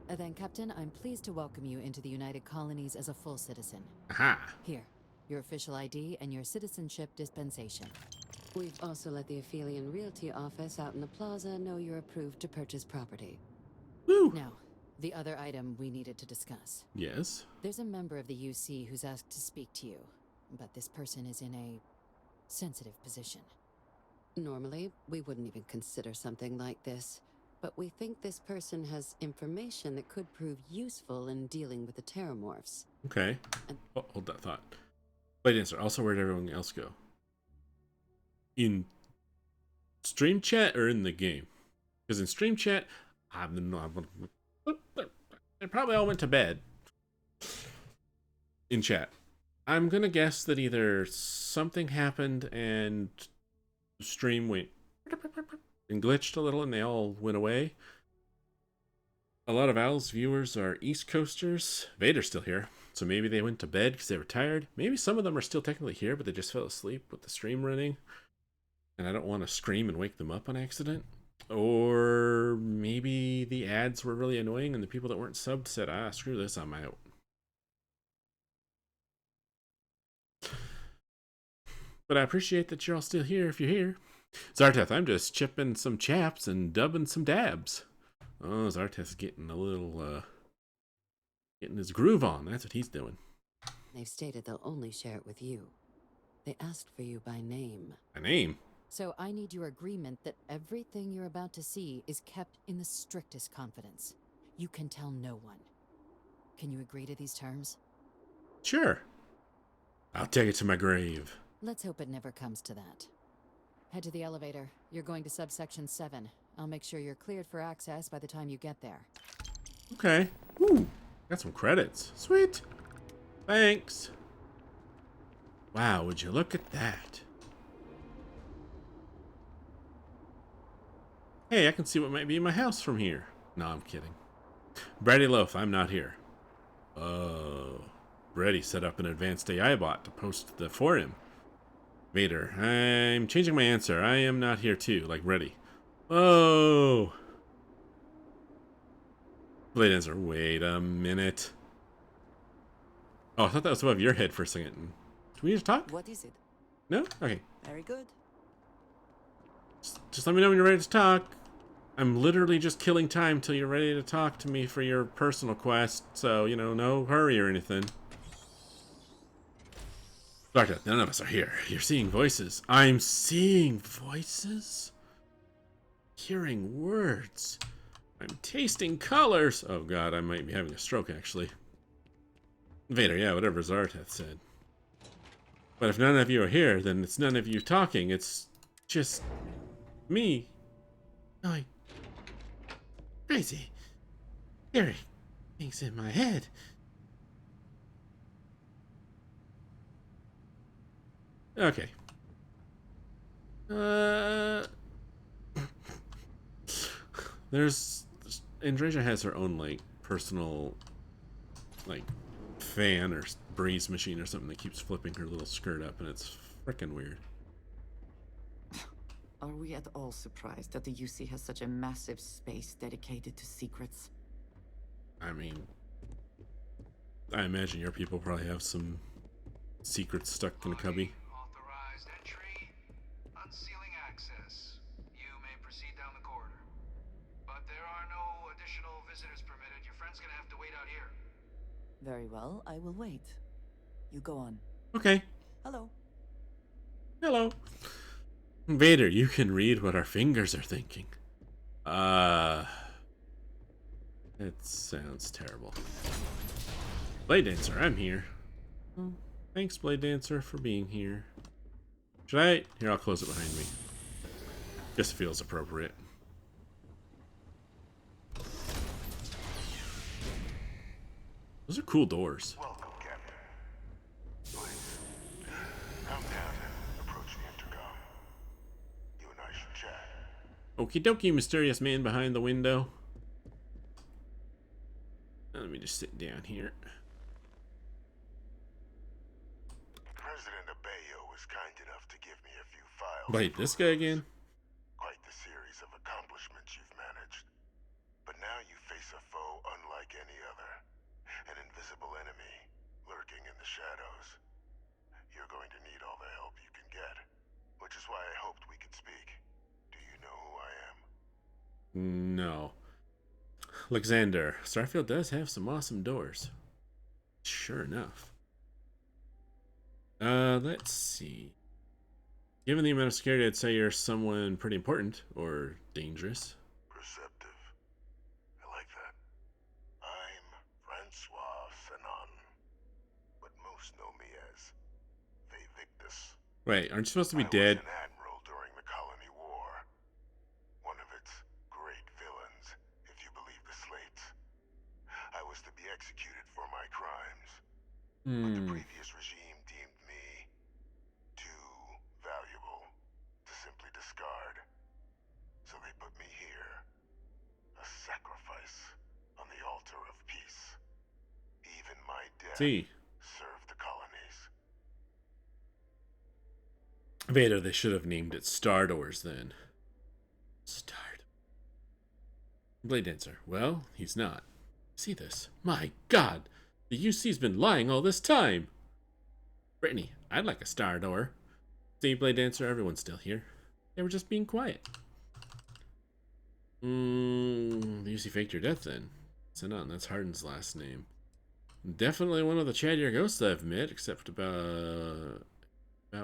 Then, Captain, I'm pleased to welcome you into the United Colonies as a full citizen. Aha. Here, your official ID and your citizenship dispensation. We've also let the Aphelion Realty office out in the plaza know you're approved to purchase property. Woo! Now, the other item we needed to discuss. Yes? There's a member of the UC who's asked to speak to you, but this person is in a sensitive position. Normally, we wouldn't even consider something like this, but we think this person has information that could prove useful in dealing with the Terramorphs. Okay. Oh, hold that thought. Wait, answer. Also, where'd everyone else go? In stream chat or in the game? Because in stream chat, they probably all went to bed. In chat. I'm gonna guess that either something happened and the stream went and glitched a little and they all went away. A lot of Al's viewers are East Coasters. Vader's still here, so maybe they went to bed because they were tired. Maybe some of them are still technically here, but they just fell asleep with the stream running. And I don't want to scream and wake them up on accident. Or maybe the ads were really annoying and the people that weren't subbed said, ah, screw this, I'm out. But I appreciate that you're all still here if you're here. Zarteth, I'm just chipping some chaps and dubbing some dabs. Oh, Zarteth's getting a little, getting his groove on. That's what he's doing. They've stated they'll only share it with you. They asked for you by name. By name? So I need your agreement that everything you're about to see is kept in the strictest confidence. You can tell no one. Can you agree to these terms? Sure. I'll take it to my grave. Let's hope it never comes to that. Head to the elevator. You're going to subsection 7. I'll make sure you're cleared for access by the time you get there. Okay. Ooh, got some credits. Sweet. Thanks. Wow, would you look at that? Hey, I can see what might be in my house from here. No, I'm kidding. Brady Loaf, I'm not here. Oh. Brady set up an advanced AI bot to post the for him. Vader, I'm changing my answer. I am not here too, like Brady. Oh. Blade answer. Wait a minute. Oh, I thought that was above your head for a second. Do we need to talk? What is it? No? Okay. Very good. Just let me know when you're ready to talk. I'm literally just killing time till you're ready to talk to me for your personal quest. So, you know, no hurry or anything. Doctor, none of us are here. You're seeing voices. I'm seeing voices? Hearing words. I'm tasting colors. Oh god, I might be having a stroke actually. Vader, yeah, whatever Zarteth said. But if none of you are here, then it's none of you talking. It's just me going crazy. Hearing things in my head. Okay. There's Andreja has her own like personal like fan or breeze machine or something that keeps flipping her little skirt up, and it's freaking weird. Are we at all surprised that the UC has such a massive space dedicated to secrets? I mean, I imagine your people probably have some secrets stuck in a cubby. Authorized entry. Unsealing access. Very well, I will wait. You go on. Okay. Hello. Hello. Vader, you can read what our fingers are thinking. It sounds terrible. Blade Dancer, I'm here. Thanks, Blade Dancer, for being here. Should I? Here, I'll close it behind me. Just feels appropriate. Those are cool doors. Welcome, Captain. Please, come down and approach the intercom. You and I should chat. Okie dokie, mysterious man behind the window. Let me just sit down here. President Abeyo was kind enough to give me a few files. Wait, this guy again? Quite the series of accomplishments you've managed. But now you face a foe unlike any other. An invisible enemy, lurking in the shadows. You're going to need all the help you can get. Which is why I hoped we could speak. Do you know who I am? No. Alexander, Starfield does have some awesome doors. Sure enough. Let's see. Given the amount of security, I'd say you're someone pretty important or dangerous. Perceptive. I like that. I'm Francois Sanon, but most know me as Victus. Wait, aren't you supposed to be I dead? was an admiral during the Colony War. One of its great villains, if you believe the slates. I was to be executed for my crimes. But the previous regime deemed me too valuable to simply discard. So they put me here. A sacrifice on the altar of peace. Even my death served the colonies. Vader, they should have named it Star Doors then. Blade Dancer. Well, he's not. See this? My God! The UC's been lying all this time! Brittany, I'd like a Star Door. See, Blade Dancer, everyone's still here. They were just being quiet. The UC faked your death then. Sanon, that's Hardin's last name. Definitely one of the chattier ghosts I've met, except about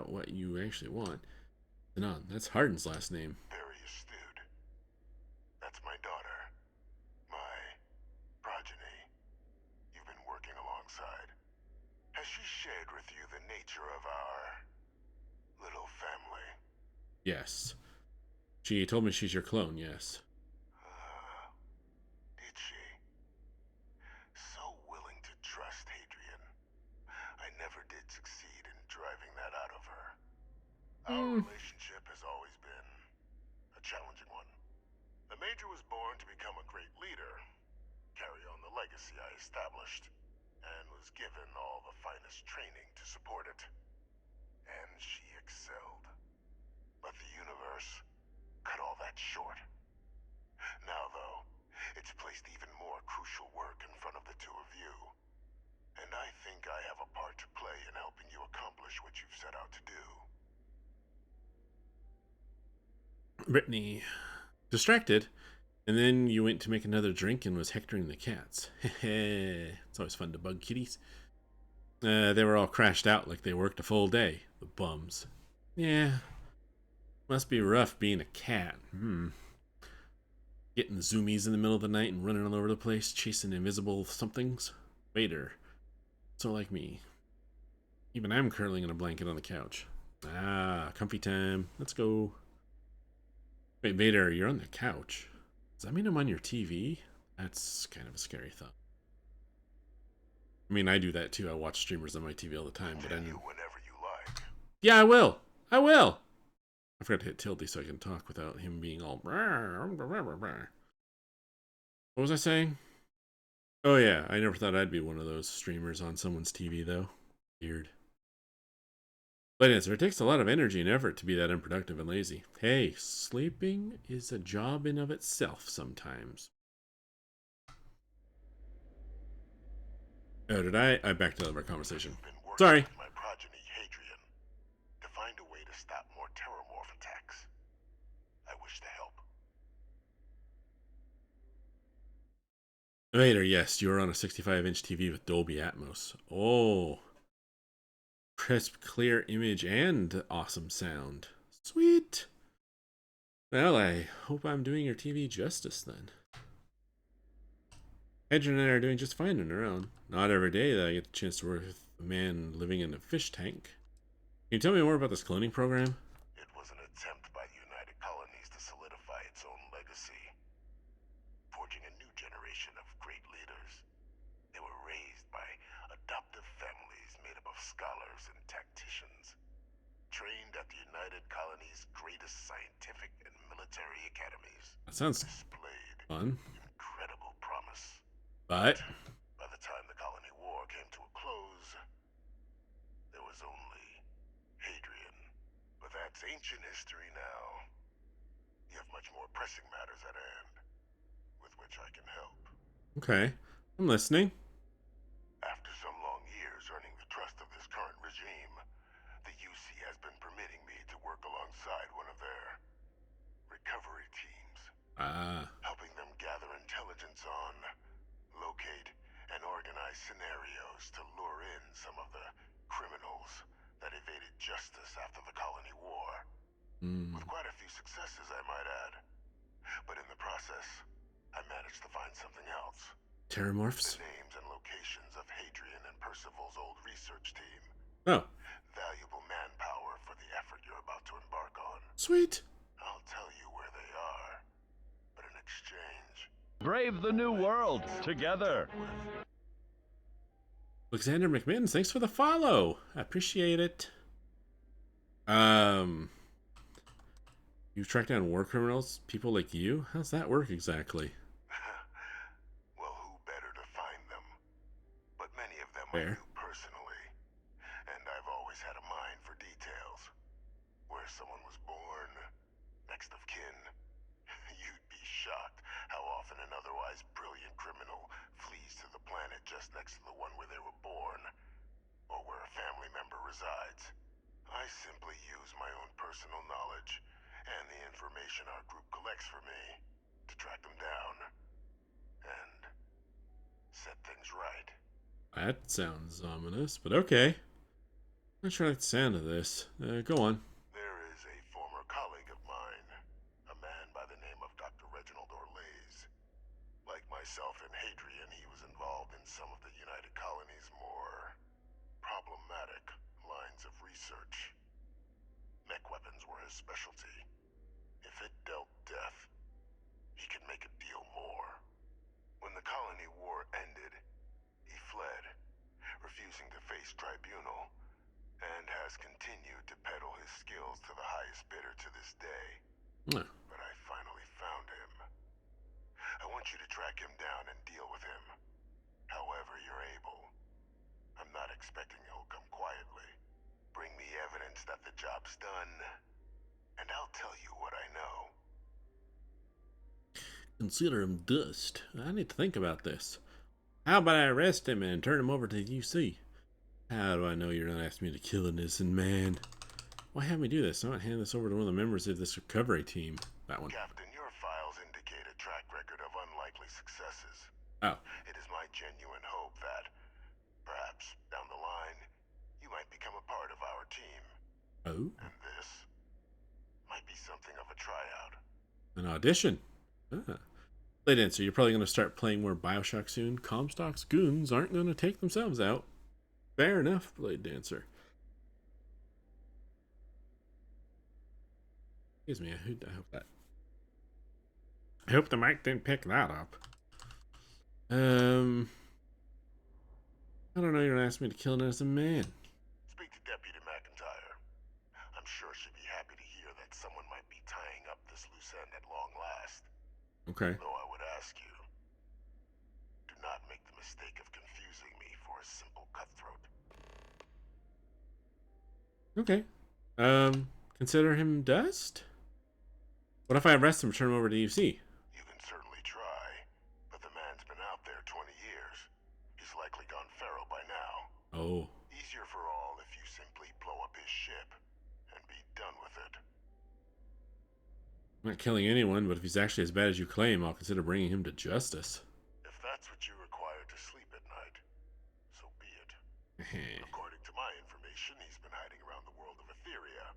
what you actually want. Sanon, that's Hardin's last name. Very astute. That's my daughter. My progeny. You've been working alongside. Has she shared with you the nature of our little family? Yes. She told me she's your clone, yes. Did she? So willing to trust Hadrian. I never did succeed in driving that out of her. Our relationship has always been a challenging one. The Major was born to become a great leader, carry on the legacy I established, and was given all the finest training to support it. And she excelled. But the universe cut all that short. Now, though, it's placed even more crucial work in front of the two of you. And I think I have a part to play in helping you accomplish what you've set out to do. Brittany, distracted, and then you went to make another drink and was hectoring the cats. It's always fun to bug kitties. They were all crashed out like they worked a full day. The bums. Yeah. Must be rough being a cat. Getting the zoomies in the middle of the night and running all over the place, chasing invisible somethings. Vader. So like me. Even I'm curling in a blanket on the couch. Ah, comfy time. Let's go. Wait, Vader, you're on the couch. Does that mean I'm on your TV? That's kind of a scary thought. I mean, I do that too. I watch streamers on my TV all the time, but I know. Whenever you like. Yeah, I will. I will. I forgot to hit tilde so I can talk without him being all. What was I saying? Oh yeah, I never thought I'd be one of those streamers on someone's TV though. Weird. But it takes a lot of energy and effort to be that unproductive and lazy. Hey, sleeping is a job in of itself sometimes. Oh, did I backed out of our conversation. Sorry. My progeny, Hadrian, to find a way to stop more terrormorph attacks. I wish to help. Later, yes, you are on a 65-inch TV with Dolby Atmos. Oh, crisp, clear image and awesome sound. Sweet. Well, I hope I'm doing your TV justice then. Adrian and I are doing just fine on our own. Not every day that I get the chance to work with a man living in a fish tank. Can you tell me more about this cloning program? It was an attempt by the United Colonies to solidify its own legacy, forging a new generation of great leaders. They were raised by adoptive families made up of scholars and tacticians, trained at the United Colonies' greatest scientific and military academies. That sounds Displayed fun. incredible promise. But By the time the Colony War came to a close, there was only Hadrian. But that's ancient history now. You have much more pressing matters at hand, with which I can help. okay, I'm listening. After some long years earning the trust of this current regime, the UC has been permitting me to work alongside one of their recovery teams. Helping them gather intelligence on, locate, and organize scenarios to lure in some of the criminals that evaded justice after the Colony War. With quite a few successes, I might add. But in the process, I managed to find something else. Terramorphs? The names and locations of Hadrian and Percival's old research team. Oh. Valuable manpower for the effort you're about to embark on. Sweet. I'll tell you where they are, but in exchange... Brave the new world together. Alexander McMittens, thanks for the follow. I appreciate it. You track down war criminals, people like you? How's that work exactly? Well, who better to find them? But many of them Fair. I knew personally, and I've always had a mind for details. Where someone was born, next of kin. You'd be shocked how often an otherwise brilliant criminal flees to the planet just next to the one where they were born, or where a family member resides. I simply use my own personal knowledge and the information our group collects for me to track them down and set things right. That sounds ominous, but okay. I'm not sure I like the sound of this. Go on. There is a former colleague of mine, a man by the name of Dr. Reginald Orlaise. Like myself and Hadrian, he was involved in some of the United Colonies' more problematic lines of research. Mech weapons were his specialty. If it dealt death, he could make a deal more. When the Colony War ended, he fled, refusing to face tribunal, and has continued to peddle his skills to the highest bidder to this day. But I finally found him. I want you to track him down and deal with him, however you're able. I'm not expecting he'll come quietly. Bring me evidence that the job's done, and I'll tell you what I know. Consider him dust. I need to think about this. How about I arrest him and turn him over to the UC? How do I know you're not asking me to kill an innocent man? Why have me do this? I want to hand this over to one of the members of this recovery team. That one. Captain, your files indicate a track record of unlikely successes. Oh. It is my genuine hope that, perhaps down the line, you might become a part of our team. Oh. And this might be something of a tryout. An audition. Ah. Blade Dancer, you're probably going to start playing more Bioshock soon. Comstock's goons aren't going to take themselves out. Fair enough, Blade Dancer. Excuse me, I hope that. I hope the mic didn't pick that up. I don't know, you're gonna ask me to kill an innocent man. Speak to Deputy McIntyre. I'm sure she'd be happy to hear that someone might be tying up this loose end at long last. Okay. Though I would ask you, do not make the mistake of confusing me for a simple cutthroat. Okay. Consider him dust? What if I arrest him and turn him over to UC? You can certainly try, but the man's been out there 20 years. He's likely gone feral by now. Oh. Easier for all if you simply blow up his ship and be done with it. I'm not killing anyone, but if he's actually as bad as you claim, I'll consider bringing him to justice. If that's what you information he's been hiding around the world of Etheria.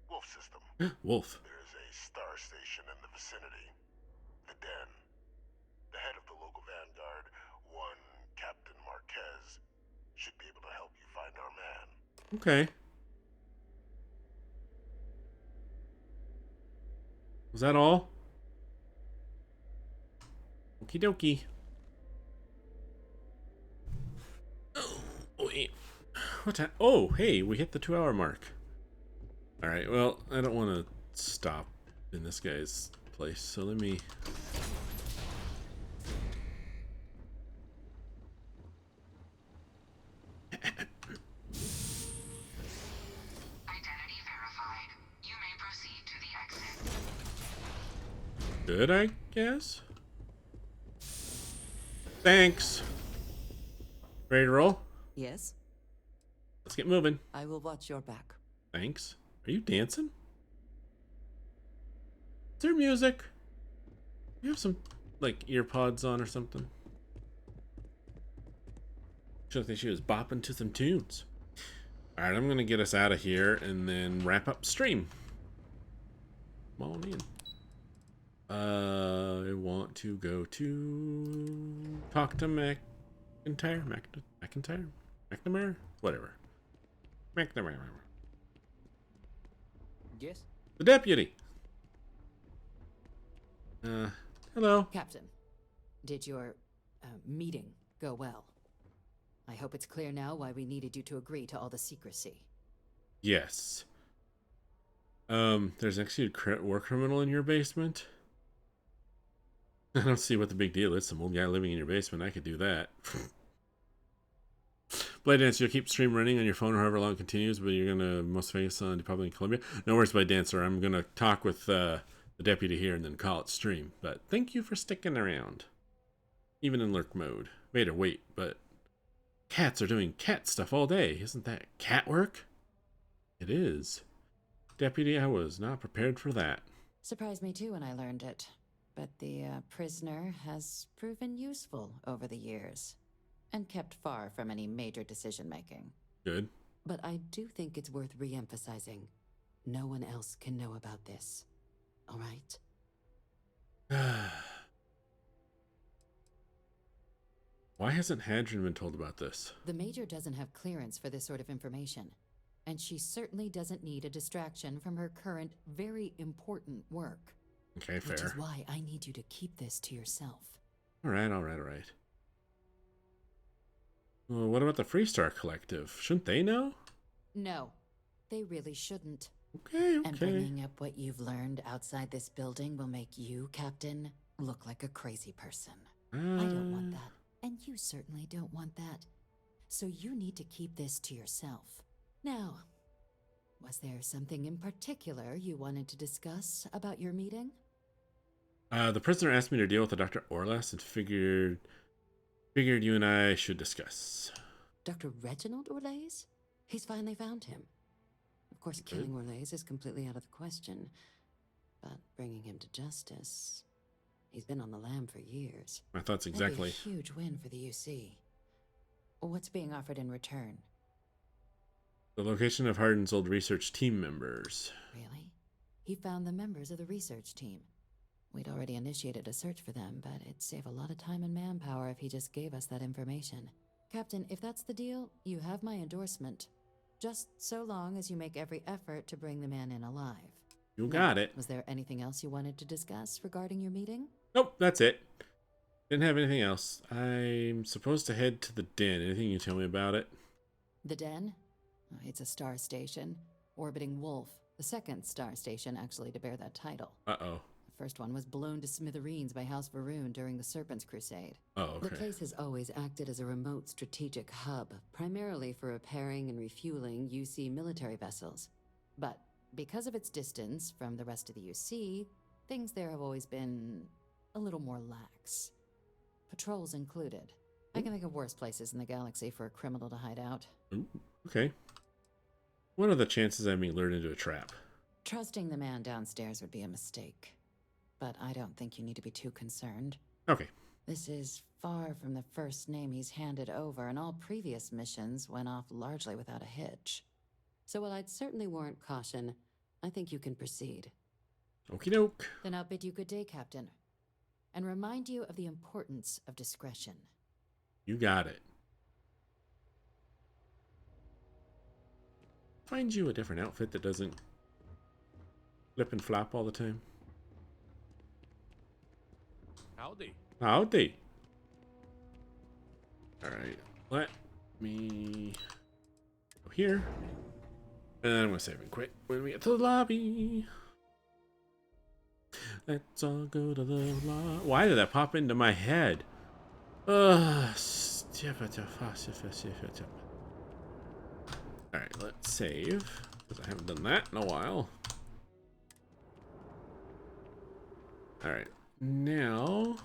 Wolf system. Wolf. There's a star station in the vicinity. The Den. The head of the local vanguard, one Captain Marquez, should be able to help you find our man. Okay. Was that all? Okie dokie. Oh, wait. What time? Oh, hey, we hit the 2-hour mark. All right, well, I don't want to stop in this guy's place, so let me... Identity verified. You may proceed to the exit. Good, I guess? Thanks. Ready to roll? Yes? Let's get moving. I will watch your back. Thanks. Are you dancing? Is there music? You have some, like, ear pods on or something? She looked like she was bopping to some tunes. Alright, I'm gonna get us out of here and then wrap up stream. Come on in. I want to go to talk to McIntyre? McNamara? Whatever. McNamara. Yes? The deputy. Hello. Captain, did your meeting go well? I hope it's clear now why we needed you to agree to all the secrecy. Yes. There's actually a war criminal in your basement. I don't see what the big deal is. Some old guy living in your basement. I could do that. Blade Dancer, you'll keep stream running on your phone or however long it continues, but you're gonna most famous on Republic of Columbia. No worries, Blade Dancer. I'm gonna talk with the deputy here and then call it stream. But thank you for sticking around, even in lurk mode. Vader, wait, but cats are doing cat stuff all day. Isn't that cat work? It is. Deputy, I was not prepared for that. Surprised me too when I learned it. But the prisoner has proven useful over the years, and kept far from any major decision-making. Good. But I do think it's worth re-emphasizing. No one else can know about this. All right? Why hasn't Hadron been told about this? The Major doesn't have clearance for this sort of information, and she certainly doesn't need a distraction from her current, very important work. Okay, fair. Which is why I need you to keep this to yourself. All right. Well, what about the Freestar Collective? Shouldn't they know? No, they really shouldn't. Okay. And bringing up what you've learned outside this building will make you, Captain, look like a crazy person. I don't want that, and you certainly don't want that. So you need to keep this to yourself. Now, was there something in particular you wanted to discuss about your meeting? The prisoner asked me to deal with the Dr. Orlas and figured you and I should discuss. Dr. Reginald Orlaise? He's finally found him. Of course, killing Orlaise is completely out of the question, but bringing him to justice... He's been on the lam for years. My thoughts exactly. That'd be a huge win for the UC. What's being offered in return? The location of Hardin's old research team members. Really? He found the members of the research team. We'd already initiated a search for them, but it'd save a lot of time and manpower if he just gave us that information. Captain, if that's the deal, you have my endorsement. Just so long as you make every effort to bring the man in alive. You got it. Was there anything else you wanted to discuss regarding your meeting? Nope, that's it. Didn't have anything else. I'm supposed to head to the Den. Anything you tell me about it? The Den? It's a star station. Orbiting Wolf. The second star station, actually, to bear that title. Uh-oh. The first one was blown to smithereens by House Varun during the Serpent's Crusade. Oh, okay. The place has always acted as a remote strategic hub, primarily for repairing and refueling UC military vessels. But because of its distance from the rest of the UC, things there have always been a little more lax. Patrols included. I can think of worse places in the galaxy for a criminal to hide out. Ooh, okay. What are the chances of being lured into a trap? Trusting the man downstairs would be a mistake. But I don't think you need to be too concerned. Okay. This is far from the first name he's handed over, and all previous missions went off largely without a hitch. So while I'd certainly warrant caution, I think you can proceed. Okie doke. Then I'll bid you good day, Captain, and remind you of the importance of discretion. You got it. Find you a different outfit that doesn't flip and flop all the time. Howdy. Howdy. Alright, let me go here. And then I'm going to save and quit when we get to the lobby. Let's all go to the lobby. Why did that pop into my head? Alright, let's save, because I haven't done that in a while. Alright, now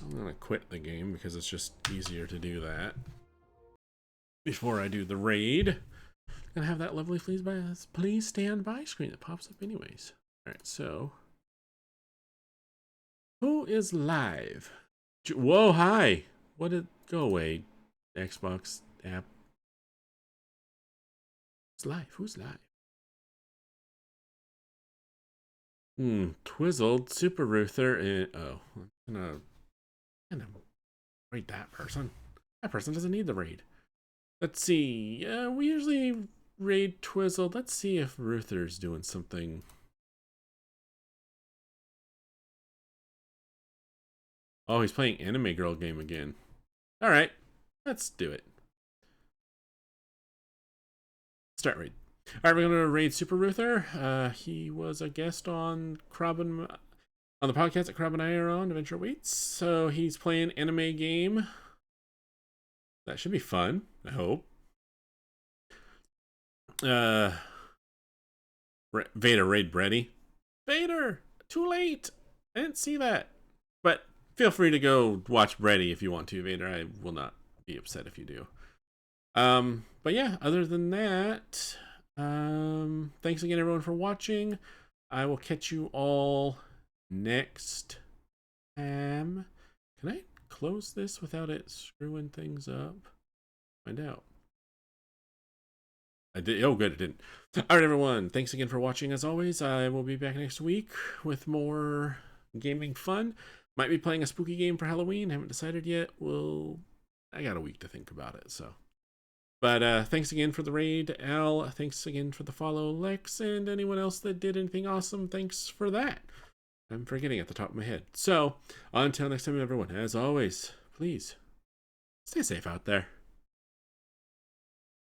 I'm going to quit the game because it's just easier to do that before I do the raid. I'm going to have that lovely please stand by screen that pops up anyways. Alright, so who is live? Whoa, hi. What did go away? Xbox app. Who's live? Who's live? Twizzled, Super Ruther, and oh, I'm gonna raid that person. That person doesn't need the raid. Let's see. We usually raid Twizzled. Let's see if Ruther's doing something. Oh, he's playing Anime Girl game again. All right, let's do it. Start raid. All right, we're gonna raid Super Ruther. He was a guest on the podcast that Crab and I are on, Adventure Waits. So he's playing anime game. That should be fun, I hope. Vader raid Brady. Vader, too late. I didn't see that. But feel free to go watch Brady if you want to, Vader. I will not be upset if you do. But yeah, other than that, thanks again everyone for watching. I will catch you all next time. Can I close this without it screwing things up? Find out. I did. Oh, good, it didn't. All right, everyone. Thanks again for watching. As always, I will be back next week with more gaming fun. Might be playing a spooky game for Halloween. Haven't decided yet. I got a week to think about it, so. But thanks again for the raid, Al. Thanks again for the follow, Lex, and anyone else that did anything awesome. Thanks for that. I'm forgetting at the top of my head. So, until next time, everyone, as always, please stay safe out there.